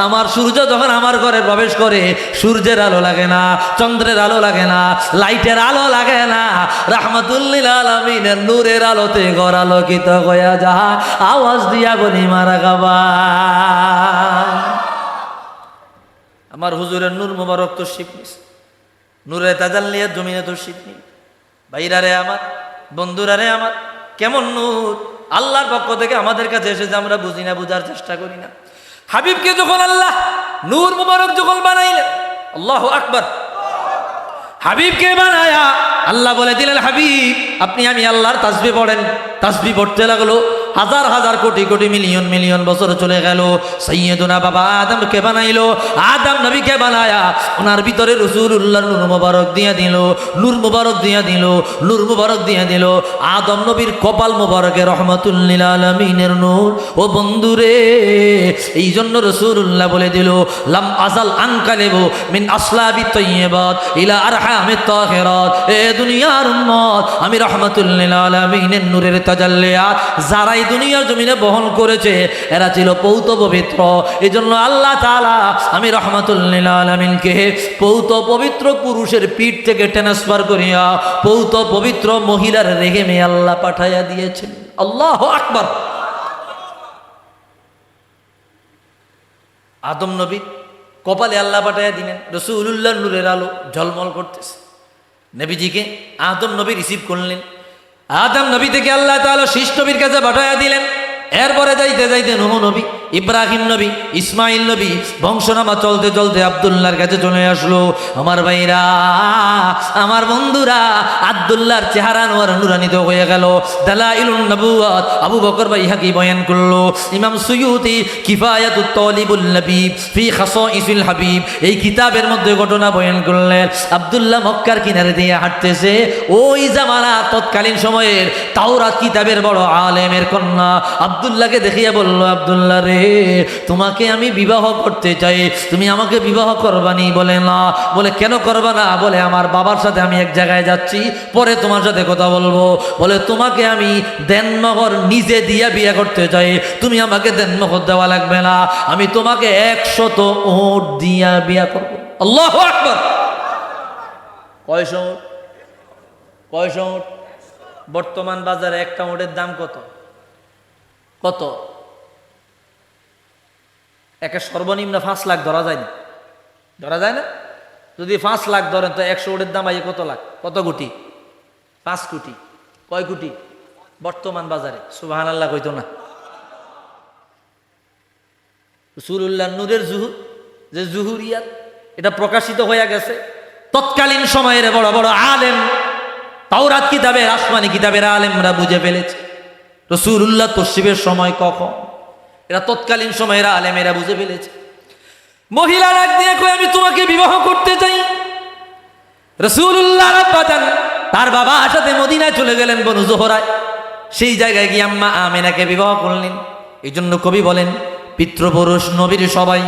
আমার সূর্য যখন আমার ঘরে প্রবেশ করে সূর্যের আলো লাগে না চন্দ্রের আলো লাগে না লাইটের আলো লাগে না রাহমাতুল লিল আলামিনের নূরের আলোতে ঘর আলোকিত হয়ে যায় আওয়াজ দিয়া বলি মারহাবা আমার হুজুরের নূর মুবারক তো শিখনিস নূরে তাজাল্লিয়াত জমিনে তো শিখনি ভাইরা রে আমার বন্ধুরা রে আমার কেমন নূর আল্লাহর পক্ষ থেকে আমাদের কাছে এসেছে আমরা বুঝি না বুঝার চেষ্টা করি না হাবিবকে যখন আল্লাহ নূর মুবারক যখন বানাইলেন আল্লাহু আকবার হাবিবকে বানায়া আল্লাহ বলে দিলেন, হাবিব আপনি আমি আল্লাহর তাসবিহ পড়েন। তাসবিহ পড়তে লাগলো। হাজার হাজার কোটি কোটি মিলিয়ন মিলিয়ন বছর চলে গেল। সাইয়্যিদুনা বাবা আদমকে বানাইলো। আদম নবীকে বানায়া ওনার ভিতরে রাসূলুল্লাহর নূর মুবারক দিয়া দিল, নূর মুবারক দিয়া দিল, নূর মুবারক দিয়া দিল। আদম নবীর কপাল মুবারকে রহমাতুল লিল আলামিনের নূর। ও বন্ধুরে, এই জন্য রাসূলুল্লাহ বলে দিল, লাম আজাল আনকালিবু মিন আসলাবি তাইয়্যিবাত ইলা আরহামিত তাহিরাত। এ দুনিয়ার উম্মত, আমি রহমাতুল লিল আলামিনের নূরের তাজাল্লিয়াত যারা এই দুনিয়ার জমিনে বহন করেছে এরা ছিল পৌত পবিত্র। এজন্য আল্লাহ তাআলা আমি রহমাতুল লিল আলামিনকে পৌত পবিত্র পুরুষের পিঠ থেকে ট্রান্সফার করিয়া পৌত পবিত্র মহিলার রেহেমে আল্লাহ পাঠাইয়া দিয়েছেন। আল্লাহু আকবার। আদম নবী কপালে আল্লাহ পাঠাইয়া দিলেন, রাসূলুল্লাহর নূরের আলো ঝলমল করতেছে। নবীজিকে আদম নবী রিসিভ করলেন। আদম নবী থেকে আল্লাহ তাআলা শীষ নবীর কাছে পাঠাইয়া দিলেন। এরপরে যাইতে যাইতে নূহ নবী, ইব্রাহিম নবী, ইসমাইল নবী, বংশনামা চলতে চলতে আব্দুল্লাহর কাছে চলে আসলো। আমার ভাইরা, আমার বন্ধুরা, আব্দুল্লাহর চেহারা নোয়ার নুরানিত হয়ে গেল। দালাইলুন নবুওয়াত আবু বকর বাইহাকি বয়ান করলো। ইমাম সুয়ুতি কিফায়াতুত তালিবুল নবী ফি খাসাইসিল হাবিব এই কিতাবের মধ্যে ঘটনা বয়ান করলেন। আব্দুল্লাহ মক্কার কিনারে দিয়ে হাঁটতেছে। ওই জামানা তৎকালীন সময়ের তাওরাত কিতাবের বড় আলেমের কন্যা আব্দুল্লাহকে দেখিয়া বলল, আব্দুল্লাহ রে, তোমাকে আমি বিবাহ করতে চাই, তুমি আমাকে বিবাহ করবানি? বলে না। বলে কেন করবা না? বলে আমার বাবার সাথে আমি এক জায়গায় যাচ্ছি, পরে তোমার সাথে কথা বলবো। বলে তোমাকে আমি দেনমোহর নিজে দিয়া বিয়ে করতে চাই, তুমি আমাকে দেনমোহর দেওয়া লাগবে না, আমি তোমাকে 100 উট দিয়া বিয়ে করবো। আল্লাহু আকবার। কয়শো উট? কয়শো উট? বর্তমান বাজারে একটা উটের দাম কত? কত? একে সর্বনিম্ন 5 লাখ ধরা যায় না? ধরা যায় না? যদি 5 লাখ ধরেন তো 100 উটের দাম আইয়ে কত লাখ? কত কোটি? 5 কোটি। কয় কোটি বর্তমান বাজারে? সুবহানাল্লাহ কইতো না? রাসূলুল্লাহ নূরের জুহুর, যে জুহুরিয়াত, এটা প্রকাশিত হয়ে গেছে। তৎকালীন সময়ের বড় বড় আলেম, তাওরাত কিতাবের, আসমানি কিতাবের আলেমরা বুঝে ফেলেছে রাসূলুল্লাহ তশরিফের সময় কখন। এরা তৎকালীন সময়ের আলেমেরা বুঝে ফেলেছে। মহিলা ডাক দিয়ে কই, আমি তোমাকে বিবাহ করতে চাই। রাসূলুল্লাহ আব্বাজান তার বাবার সাথে মদিনায় চলে গেলেন, বনু জোহরায়। সেই জায়গায় গিয়ে আম্মা আমেনাকে বিবাহ করলেন। এই জন্য কবি বলেন, পিতৃপুরুষ নবীর সবাই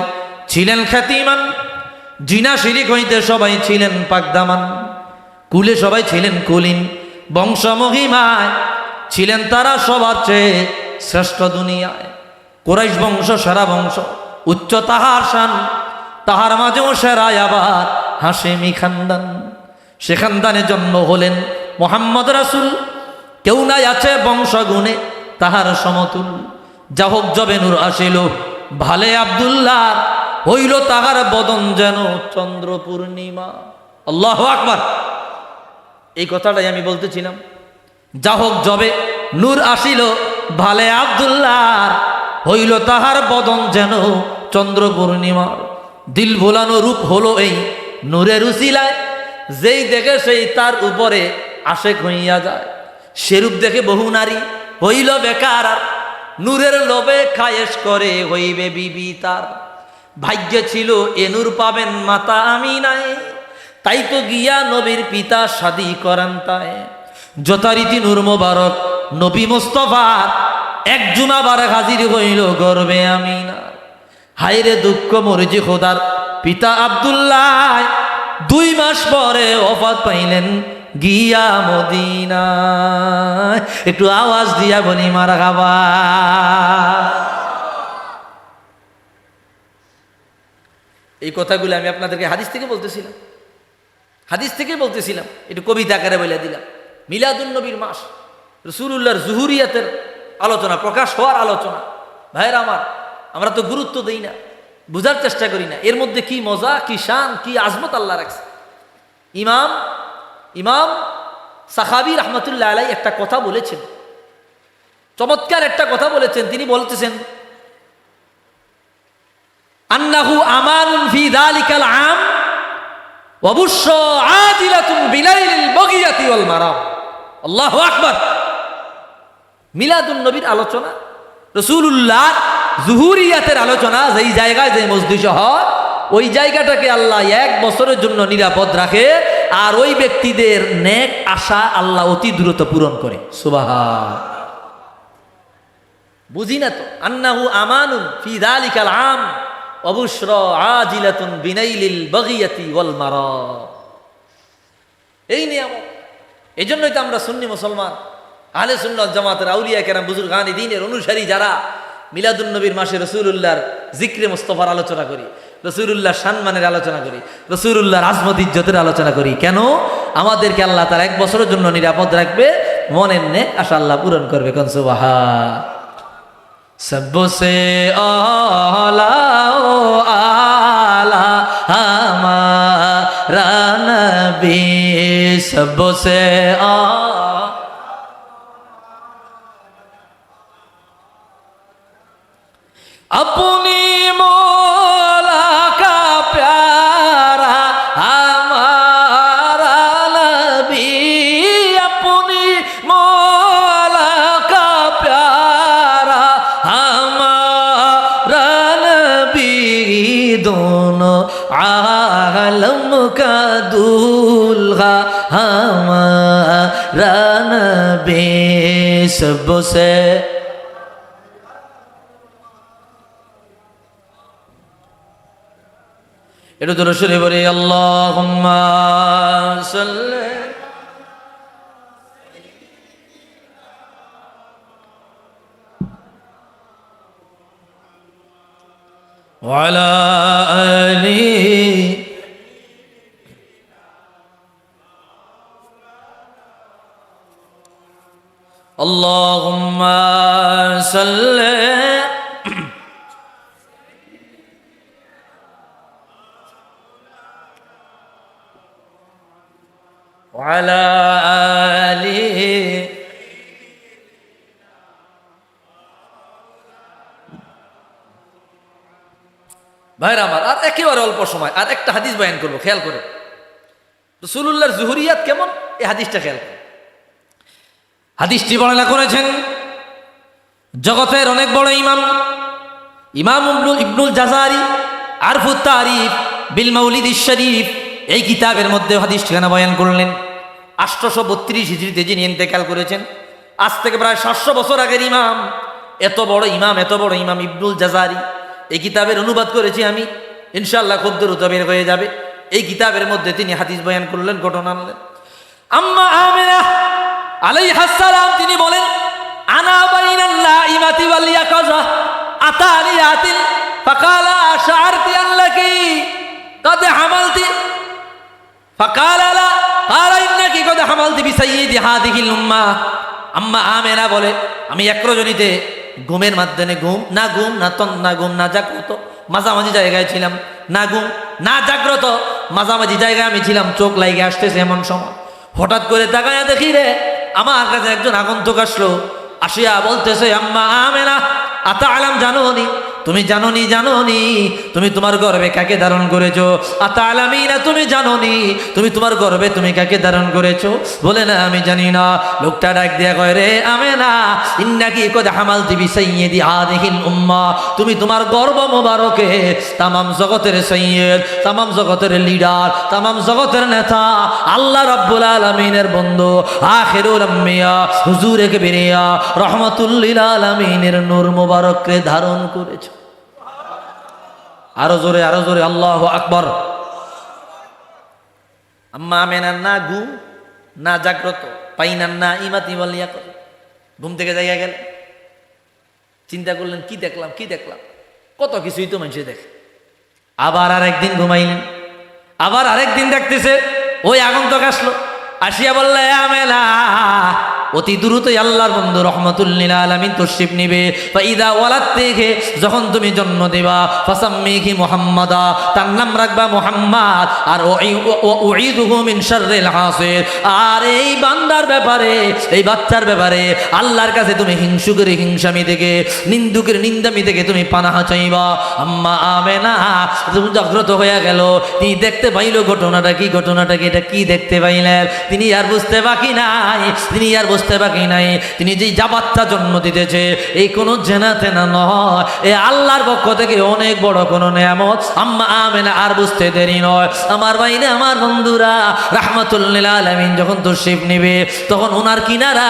ছিলেন খ্যাতিমান, জিনা শিরিক হইতে সবাই ছিলেন পাকদামান, কুলে সবাই ছিলেন কুলীন, বংশ মহিমায় ছিলেন তারা সবার চেয়ে শ্রেষ্ঠ দুনিয়ায়। কুরাইশ বংশ সেরা বংশ, উচ্চ তাহার শান, তাহার মাঝেও সেরায় আবার হাশেমি খানদান। সে খানদানে জন্ম হলেন মুহাম্মদ রাসূল, কেউ নাই আছে বংশগুণে তাহার সমতুল। যা হোক জবে নূর আসিল ভালে আব্দুল্লাহ, হইল তাহার বদন যেন চন্দ্র পূর্ণিমা। আল্লাহু আকবার। এই কথাটাই আমি বলতেছিলাম। যা হোক জবে নূর আসিল ভালে আব্দুল্লাহ, হইল তাহার বদন যেন চন্দ্র পূর্ণিমার। দিল ভোলানো রূপ হলো এই নূরের উসিলায়, যেই দেখে সেই তার উপরে আশেক হইয়া যায়। সেরূপ দেখে বহু নারী হইল বেকার, আর নূরের লোভে খায়েশ করে হইবে বিবি তার। ভাগ্যে ছিল এ নূর পাবেন মাতা আমিনায়, তাই তো গিয়া নবীর পিতা শাদী করান তাই। যথারীতি নূর মোবারক নবী মুস্তাফার এক জুমাবার হাজির হইল গর্বে আমিনা। হায়রে দুঃখ মরজি খোদার পিতা আব্দুল্লাহ, 2 মাস পরে ওফাত পাইলেন গিয়া মদিনায়। একটু আওয়াজ দিয়া বলি মারহাবা। এই কথাগুলো আমি আপনাদেরকে হাদিস থেকে বলতেছিলাম, হাদিস থেকে বলতেছিলাম, একটু কবিতা আকারে বলে দিলাম। মিলাদুন নবীর মাস, রাসূলুল্লাহর জুহুরিয়াতের আলোচনা, প্রকাশ হওয়ার আলোচনা। ভাইরা আমার, আমরা তো গুরুত্ব দেই না, বুঝার চেষ্টা করি না এর মধ্যে কি মজা, কি শান, কি আজমত আল্লাহ রাখছে। ইমাম সাখাবী রাহমাতুল্লাহ আলাইহি একটা কথা বলেছেন, চমৎকার একটা কথা বলেছেন। তিনি বলতেছেন, আন্নাহু আমানুন ফি যালিকাল আম অবশ্য আজিলাতুন বিলাইলিল বগিয়াতি ওয়াল মারাম। আল্লাহু আকবার। মিলাদুন নবীর আলোচনা, রাসূলুল্লাহ জুহুরিয়াতের আলোচনা, যেই জায়গায় যে মজলিস হয় ওই জায়গাটাকে আল্লাহ 1 বছরের জন্য নিরাপদ রাখে, আর ওই ব্যক্তিদের নেক আশা আল্লাহ অতি দ্রুত পূরণ করে। সুবহান। বুঝি না তো, আন্নাহু আমানুন ফি যালিকাল আম ওয়া বুশরা আজিলাতুন বিনাইলিল বাগিয়াতি ওয়াল মারাম। এই নিয়ামত। এই জন্যই তো আমরা সুন্নি মুসলমান, আহলে সুন্নাত জামাতের আউলিয়া কেরাম বুজুর্গান দ্বীনের অনুসারী যারা মিলাদুন নবীর মাসে রাসূলুল্লাহর জিক্রে মুস্তাফার আলোচনা করি, রাসূলুল্লাহর সম্মানের আলোচনা করি, রাসূলুল্লাহর আজমত ইজ্জতের আলোচনা করি। কেন? আমাদেরকে আল্লাহ তাআলা 1 বছরের জন্য নিরাপদ রাখবে, মনের নেক আশা আল্লাহ পূরণ করবে। কোন সুবহান। सबसे आला ओ आला हमारा नबी, सबसे अपनी मौला का प्यारा हमारा नबी, अपनी मौला का प्यारा हमारा नबी, दोनों आलम का दूल्हा हमारा नबी, सबसे এটা তো রসুল বলে আল্লাহুম্মা সাল্লি ওয়া আলা আলি আল্লাহুম্মা সাল্লি وعلى آله ভাইরা আমার, আর একেবারে অল্প সময় আর একটা হাদিস বয়ান করবো, খেয়াল করে। রাসূলুল্লাহর জুহুরিয়াত কেমন, এই হাদিসটা খেয়াল করে। হাদিসটি বর্ণনা করেছেন জগতের অনেক বড় ইমাম, ইমাম ইবনুল জাযারি আরফুত তারিফ বিল মাউলিদিশ শরীফ, এই কিতাবের মধ্যে হাদিস ঠিকানা বয়ান করলেন। 832 হিজরিতে যিনি ইন্তেকাল করেছেন, আজ থেকে প্রায় 700 বছর আগের ইমাম। এত বড় ইমাম ইবনুল জাযারি। এই কিতাবের অনুবাদ করেছি আমি, ইনশাআল্লাহ খুব দ্রুত বের হয়ে যাবে। এই কিতাবের মধ্যে তিনি হাদিস বয়ান করলেন, ঘটনা আনলেন। আম্মা আমিনা আলাইহাস সালাম তিনি বলেন, আনা বাইনাল নাইমাতি ওয়াল ইয়াকাযা আতানি আতিল ফাকালা আশআরতি আল্লাকি قد حملت فقال لا قال انك قد حملت بسيد هذه الامه। আম্মা আমেনা বলে, আমি এক রজনীতে ঘুমের মাধ্যমে ঘুম না জাগ্রত মাঝামাঝি জায়গায় ছিলাম, না ঘুম না জাগ্রত মাঝামাঝি জায়গায় আমি ছিলাম। চোখ লাগে আসতেছে এমন সময় হঠাৎ করে তাকায়া দেখি রে, আমার কাছে একজন আগন্তুক আসলো। আসিয়া বলতেছে, আম্মা আমেনা আতাআলাম, জানোনি তুমি জানোনি তুমি তোমার গর্ভে কাকে ধারণ করেছো? আতাআলামিনা, তুমি জানোনি তুমি তোমার গর্ভে তুমি কাকে ধারণ করেছো? বলে না আমি জানি না। লোকটা ডাক দিয়া কয়, রে আমেনা ইন্নাকি কদ হামালতি বিসাইয়্যিদি হাযিহিল উম্মাহ, তুমি তোমার গর্ভ মোবারকে তামাম জগতের সাইয়্যিদ, তামাম জগতের লিডার, তামাম জগতের নেতা, আল্লাহ রাব্বুল আলামিনের বন্ধু, আখিরুল আম্বিয়া হুজুরে কিবরিয়া রাহমাতুল লিল আলামিনের নূর মোবারককে ধারণ করেছো। আরো জোরে আল্লাহু আকবার। আম্মা আমেনার না ঘুম না জাগ্রত, পাইনার না ইমাতি বলিয়া করে ঘুম থেকে জায়গা গেল। চিন্তা করলেন, কি দেখলাম কত কিছুই তো মানুষে দেখে। আবার আরেকদিন ঘুমাইলেন, আবার আরেকদিন দেখতেছে ওই আগন্তুক আসলো। আসিয়া বললে, আমেনা অতি দ্রুতই আল্লাহর বন্ধু রাহমাতুল লিল আলামিন তশরিফ নিবে। ফাইদা ওয়ালাদ থেকে যখন তুমি জন্ম দেবা ফাসাম্মিহি মুহাম্মাদা, তার নাম রাখবা মুহাম্মদ। আর উঈদুহু মিন শাররিল হাসির, আর এই বান্দার ব্যাপারে, এই বাচ্চার ব্যাপারে আল্লাহর কাছে তুমি হিংসুকের হিংসামি থেকে, নিন্দুকের নিন্দামি থেকে তুমি পানাহা চাইবা। আম্মা আমেনা তুমি জাগ্রত হয়ে গেল, তিনি দেখতে পাইল ঘটনাটা কি, ঘটনাটা কি, এটা কি দেখতে পাইলেন? তিনি আর বুঝতে বাকি নাই, তিনি আর বুঝতে বাকি নাই, তিনি যেই যা বাচ্চা জন্ম দিতেছে এই কোনো জেনা তেনা নয়, এ আল্লাহর পক্ষ থেকে অনেক বড় কোনো নেয়ামত। আম্মা আমেনা আর বুঝতে দেরি নয়। আমার বাইরে আমার বন্ধুরা, রাহমাতুল লিল আলামিন যখন তশরিফ নিবে তখন ওনার কিনারা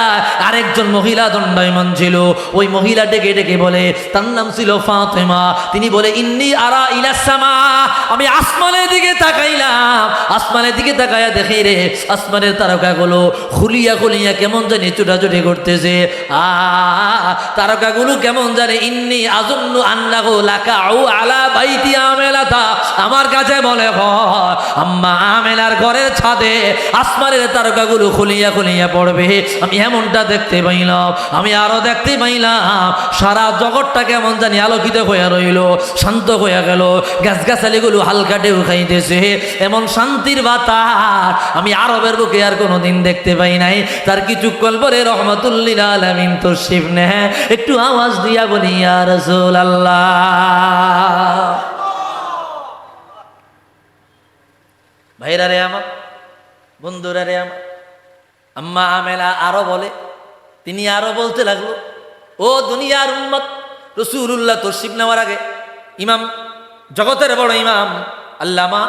আরেকজন মহিলা দণ্ডায়মান ছিল। ওই মহিলা ডেকে ডেকে বলে, তার নাম ছিল ফাতেমা। তিনি বলে, ইন্নী আরা ইলাস সামা, আমি আসমানের দিকে তাকাইলাম, আসমানের দিকে তাকায়া দেখি রে আসমানের তারকাগুলো খুলিয়া খুলিয়া কেমন জানি ছুটাছুটি করতেছে। তারকাগুলো কেমন জানে, ইন্নী আযুন্নু আন্নাহু লাকাউ আলা বাইতি আমেলাতা, আমার কাছে বলে হয় আম্মা আমেনার ঘরের ছাদে আসমানের তারকাগুলো খুলিয়া খুলিয়া পড়বে। আমি এমনটা দেখতে পাইলাম। আমি আরো দেখতে পাইলাম সারা জগৎটা কেমন জানি আলোকিত হয়ে রইল, শান্ত হয়ে গেল, গাছগাছালিগুলো হালকা ঢেউ খাইতেছে। এমন শান্তির বাতাস আমি আরবের বুকে আর কোনোদিন দেখতে পাই নাই। তার কিছুক্ষণ পরে রাহমাতুল লিল আলামিন তশরিফ নেয়। একটু আওয়াজ দিয়া বলি ইয়া রাসূলুল্লাহ। ভাইরা রে আমার, বন্ধুরা রে আমার, আম্মা আমেনা আরো বলে, তিনি আরো বলতে লাগলো, ও দুনিয়ার উম্মত, রাসূলুল্লাহ তশরিফ নেওয়ার আগে ইমাম, জগতের বড় ইমাম আল্লামা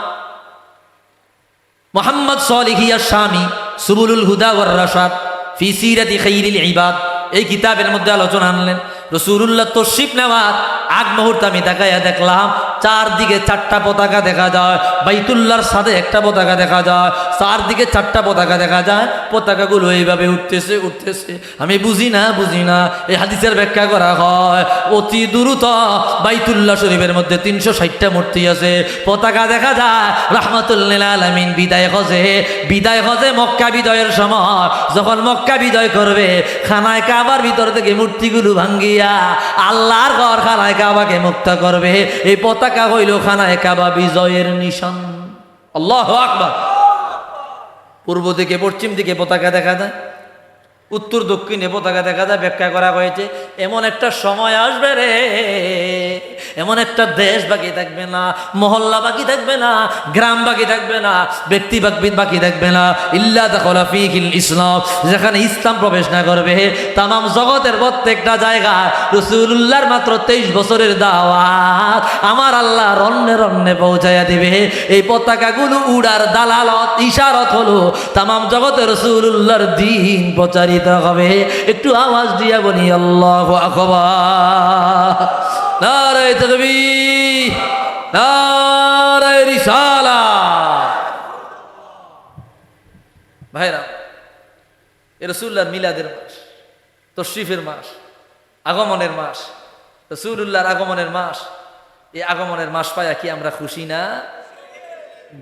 মুহাম্মদ সালিহিয়া শামী সুবুলুল হুদা ওয়ার রাশাদ ফি সিরাতি খাইরিল ইবাদ এই কিতাবের মধ্যে আলোচনা আনলেন। রাসূলুল্লাহ তশরিফ নেওয়ার আগ মুহূর্তে আমি তাকাইয়া দেখলাম চারদিকে চারটা পতাকা দেখা যায়, বাইতুল্লাহর সাথে একটা পতাকা দেখা যায়, চারদিকে চারটা পতাকা দেখা যায়, পতাকাগুলো এইভাবে উঠতেছে উঠতেছে। আমি বুঝি না এই হাদিসের ব্যাখ্যা করা হয় অতি দ্রুত বাইতুল্লাহ শরীফের মধ্যে 360টা মূর্তি আছে, পতাকা দেখা যায়। রাহমাতুল লিল আলামিন বিদায় হজে মক্কা বিজয়ের সময় যখন মক্কা বিজয় করবে, খানায় কাবার ভিতর থেকে মূর্তিগুলো ভাঙ্গিয়া আল্লাহর ঘর খানায় কাবাকে মুক্ত করবে। এই পতাকা হইল খানায় কাবা বিজয়ের নিশান। আল্লাহু আকবার। পূর্ব দিকে পশ্চিম দিকে পতাকা দেখা যায়, উত্তর দক্ষিণে পতাকা দেখা যায়। ব্যাখ্যা করা হয়েছে এমন একটা সময় আসবে রে, এমন একটা দেশ বাকি থাকবে না, মহল্লা বাকি থাকবে না, গ্রাম বাকি থাকবে না, ব্যক্তি বাকি থাকবে না, ইল্লা দাখালা ফীহিল ইসলাম, যেখানে ইসলাম প্রবেশ না করবে। তামাম জগতের প্রত্যেকটা জায়গায় রাসূলুল্লাহর মাত্র 23 বছরের দাওয়াত আমার আল্লাহ রন্নে রন্নে পৌঁছাইয়া দিবে। এই পতাকাগুলো উড়ার দালালত, ইশারত হলো তামাম জগতে রাসূলুল্লাহর দ্বীন প্রচারিত হবে। একটু আওয়াজ দিয়া বলি আল্লাহু আকবার। নারে তাকবীর, নারে রিসালাত। ভাইরা, এ রাসূলুল্লাহর মিলাদের মাস, তশরিফের মাস, আগমনের মাস, রাসূলুল্লাহর আগমনের মাস। এই আগমনের মাস পাইয়া কি আমরা খুশি না?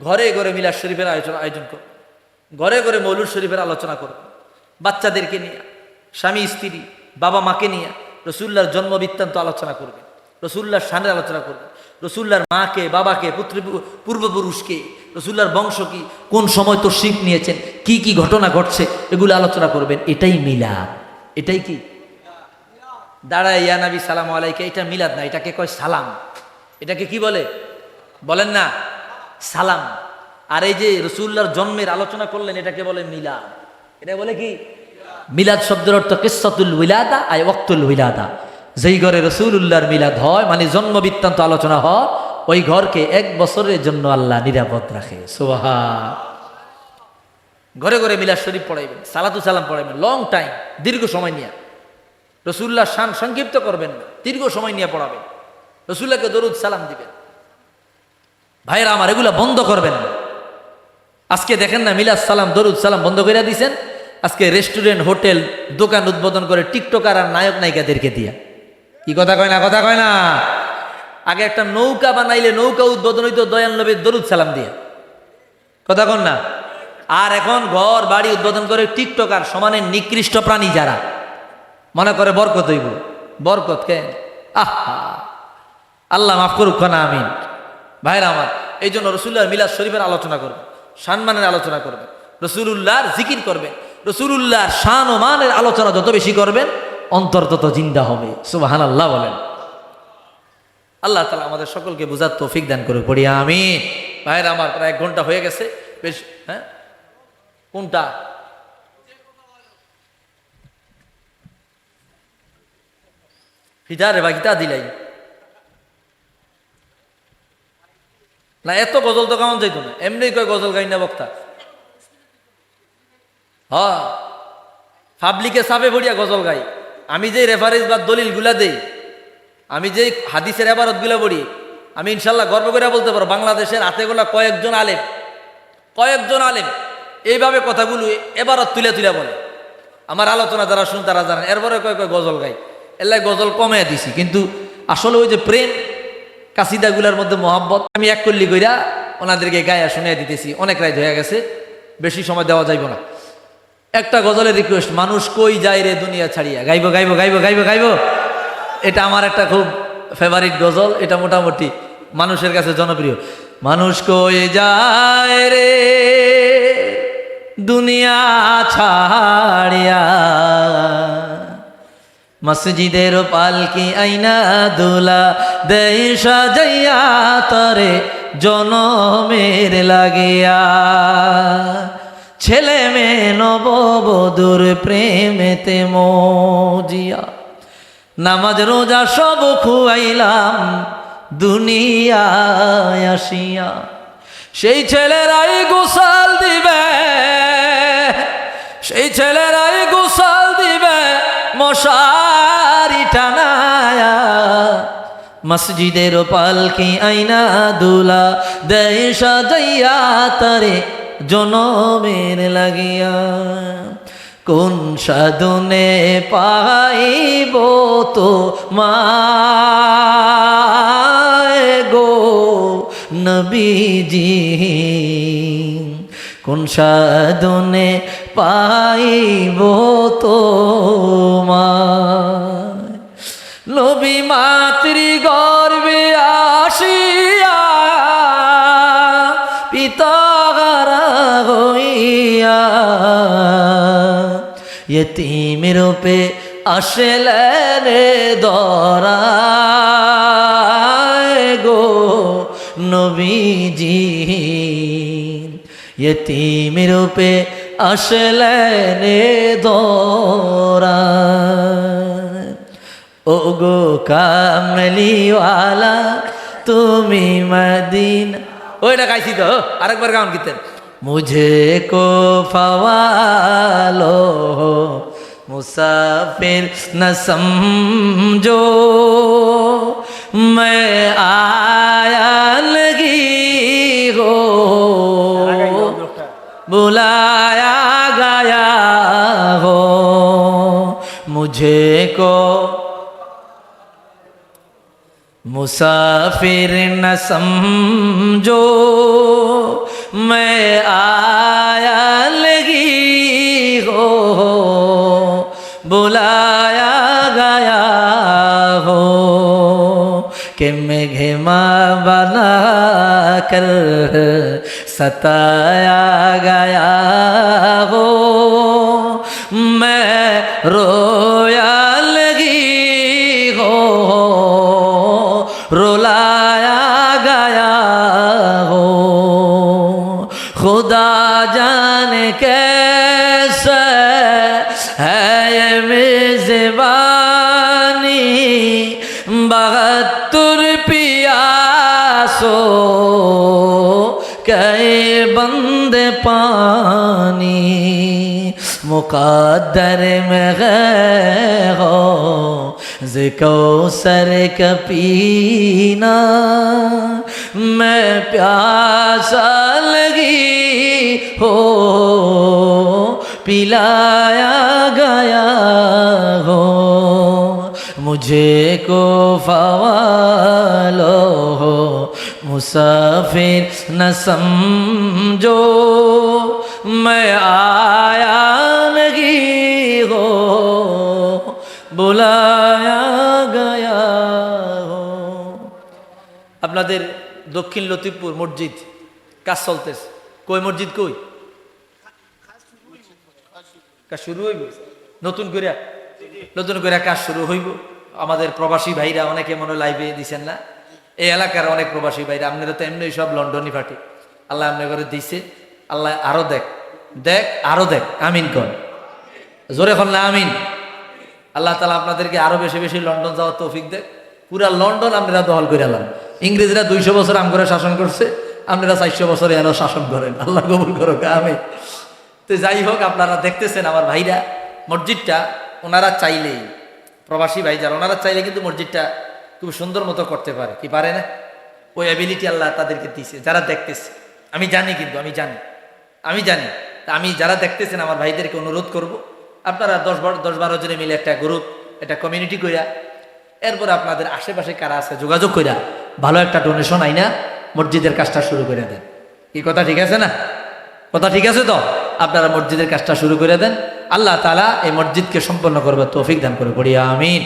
ঘরে ঘরে মিলাদ শরীফের আয়োজন করব, ঘরে ঘরে মৌলুদ শরীফের আলোচনা করব, বাচ্চাদেরকে নিয়ে, স্বামী স্ত্রী বাবা মাকে নিয়ে রাসূলুল্লাহর জন্ম বৃত্তান্ত আলোচনা করবে, রাসূলুল্লাহর শানের আলোচনা করবে, রাসূলুল্লাহর মাকে বাবাকে পূর্বপুরুষকে, রাসূলুল্লাহর বংশ কি, কোন সময় তশরিফ নিয়েছেন, কি কি ঘটনা ঘটছে, এগুলো আলোচনা করবেন। এটাই মিলাদ। এটাই কি দাঁড়ায় ইয়া নবী সালাম আলাইকা, এটা মিলাদ না, এটাকে কয় সালাম। এটাকে কি বলে বলেন না? সালাম। আর এই যে রাসূলুল্লাহর জন্মের আলোচনা করলেন, এটাকে বলে মিলাদ। এটা বলে কি? মিলাদ শব্দের অর্থ কিসসাতুল উলাদা আয় ওয়াক্তুল উলাদা। যেই ঘরে রাসূলুল্লাহর মিলাদ হয়, মানে জন্ম বৃত্তান্ত আলোচনা হয়, ওই ঘরকে 1 বছরের জন্য আল্লাহ নিরাপদ রাখে। সুবহান। ঘরে ঘরে মিলাদ শরীফ পড়াইবেন, সালাতু সালাম পড়াইবেন, লং টাইম, দীর্ঘ সময় নিয়ে। রাসূলুল্লাহর শান সংক্ষিপ্ত করবেন না, দীর্ঘ সময় নিয়ে পড়াবেন, রাসূলুল্লাহকে দরুদ সালাম দিবেন। ভাইরা আমার, এগুলা বন্ধ করবেন না। আজকে দেখেন না, মিলাদ সালাম দরুদ সালাম বন্ধ করে দিয়েছেন। আজকে রেস্টুরেন্ট, হোটেল, দোকান উদ্বোধন করে টিকটকার আর নায়ক নায়িকাদেরকে দিয়া। কি কথা কয় না? কথা কয় না? আগে একটা নৌকা বানাইলে নৌকা উদ্বোধন হইতো দয়াল নবীর দরুদ সালাম দিয়ে। কথা কন না? আর এখন ঘর বাড়ি উদ্বোধন করে টিকটকার সমানে নিকৃষ্ট প্রাণী যারা মনে করে বরকত হইব, বরকত কে আহা, আল্লাহ মাফ করুক না, আমিন। ভাইরা আমার, এই জন্য রসুল্লাহ মিলাদ শরীফের আলোচনা করবে, সম্মানের আলোচনা করবে, রসুলুল্লাহর জিকির করবে, রসুলুল্লাহর শান ও মানের আলোচনা যত বেশি করবেন অন্তর তত জিন্দা হবে। সুবহানাল্লাহ বলেন। আল্লাহ তাআলা আমাদের সকলকে বুঝার তৌফিক দান করে পড়ি আমিন। ভাইরা আমার, প্রায় 1 ঘন্টা হয়ে গেছে। বেশ, হ্যাঁ, কোনটা ফিটারে বা গীতা দিলাই না, এত গজল তো কেমন যাইতো না, এমনি কয় গজল গাই না বক্তা। হ্যাঁ, পাবলিকে সাপে ভরিয়া গজল গাই। আমি যে রেফারেন্স বা দলিল গুলা দেই, আমি যে হাদিসের এবারত গুলা পড়ি, আমি ইনশাল্লাহ গর্ব করে বলতে পারবো বাংলাদেশের হাতে গোলা কয়েকজন আলেম এইভাবে কথাগুলো এবারত তুলে তুলে বলে। আমার আলোচনা যারা শুন তারা জানেন। এরপরে কয় গজল গাই, এলাই গজল কমে দিছি, কিন্তু আসলে ওই যে প্রেম কাসিদাগুলার মধ্যে মহাব্বত আমি এক কল্লি কইরা ওনাদেরকে গায়ে শুনিয়ে দিতেছি। অনেক রাত হয়ে গেছে, বেশি সময় দেওয়া যাইব না। একটা গজলের রিকোয়েস্ট, মানুষ কই যায় রে দুনিয়া ছাড়িয়া, গাইবো গাইবো গাইবো গাইবো গাইবো। এটা আমার একটা খুব ফেভারিট গজল, এটা মোটামুটি মানুষের কাছে জনপ্রিয়। মানুষ কই যায় রে দুনিয়া ছাড়িয়া, মসজিদের পালকি আইনা দুলা দেই সাজাইয়া তরে জনমের লাগিয়া, ছেলে মেয়ে নববধূর প্রেমেতে মজিয়া, নামাজ রোজা সব খুয়াইলাম দুনিয়ায় আসিয়া, সেই ছেলেরাই গোসল দিবে, সেই ছেলেরাই গোসল দিবে মশারি টানায়া, মসজিদের পালকি আইনা দুলা দেয় সাজাইয়া তারে জনমের লাগিয়া, কোন সাধনে পাইব তো মায় গো নবীজি, কোন সাধনে পাইব তো নবী মাতৃ গর্বে আসিয়া পিতাগারা হইয়া, यतीम रूपे আসলেন দরায় গো নবীজি, यतीम रूपे আসলেন দরায়, ও গো কামলিওয়ালা তুমি মদিনা। ওইটা গাইছি তো, আরেকবার গান গীতেন। मुझे को फवालो मुसाफिर न समझो, मैं आया लगी हो बुलाया गया हो, मुझे को मुसाफिर न समझो, मैं आया लगी हो बुलाया गया हो, कि मेघमा बना कर सताया गया हो, मैं रोया लगी हो रुलाया गया हो, खुदा जाने कैसे है ये मेज़बानी, 72 पियासो कई बंदे पानी, मुक़द्दर में गए हो ज़िकौसर का पीना, मैं प्यासा लगी हो पिलाया गया हो, मुझे को फवालो हो मुसाफिर न समझो, मैं आया नहीं हो बुलाया गया हो। আপনাদের দক্ষিণ লতিফপুর মসজিদ কাজ চলতেছে, কই মসজিদ কই কাজ শুরু হইব, নতুন করে কাজ শুরু হইব। আমাদের প্রবাসী ভাইরা অনেকে মনে লাইভে দিছেন না, এই এলাকার অনেক প্রবাসী ভাইরা, আপনারা তো এমনি সব লন্ডনই পাঠে, আল্লাহ আপনার করে দিছে, আল্লাহ আরো দেখ আরো দেখ, আমিন কর, জোরে কর না আমিন। আল্লাহ তাআলা আপনাদেরকে আরো বেশি বেশি লন্ডন যাওয়ার তৌফিক দেখ। পুরা লন্ডন আপনারা দখল করে আলাম। ইংরেজরা 200 বছর আম করে শাসন করছে, আপনারা 400 বছরে এনে শাসন করেন, আল্লাহ কবুল করুক আমিন। তো যাই হোক, আপনারা দেখতেছেন আমার ভাইরা মসজিদটা, ওনারা চাইলেই, প্রবাসী ভাই যারা, ওনারা চাইলে কিন্তু মসজিদটা খুব সুন্দর মতো করতে পারে, কি পারে না? ওই অ্যাবিলিটি আল্লাহ তাদেরকে দিয়েছে, যারা দেখতেছে। আমি জানি, কিন্তু আমি জানি তা আমি যারা দেখতেছেন আমার ভাইদেরকে অনুরোধ করব, আপনারা 10-12 জনে মিলে একটা গ্রুপ, একটা কমিউনিটি কইরা, এরপরে আপনাদের আশেপাশে কারা আছে যোগাযোগ কইরা ভালো একটা ডোনেশন আইনা মসজিদের কাজটা শুরু করে দেন। কি কথা ঠিক আছে না? কথা ঠিক আছে তো? আপনারা মসজিদের কাজটা শুরু করে দেন, আল্লাহ তাআলা এই মসজিদকে সম্পন্ন করবে তৌফিক দান করে, পড়ি আমিন।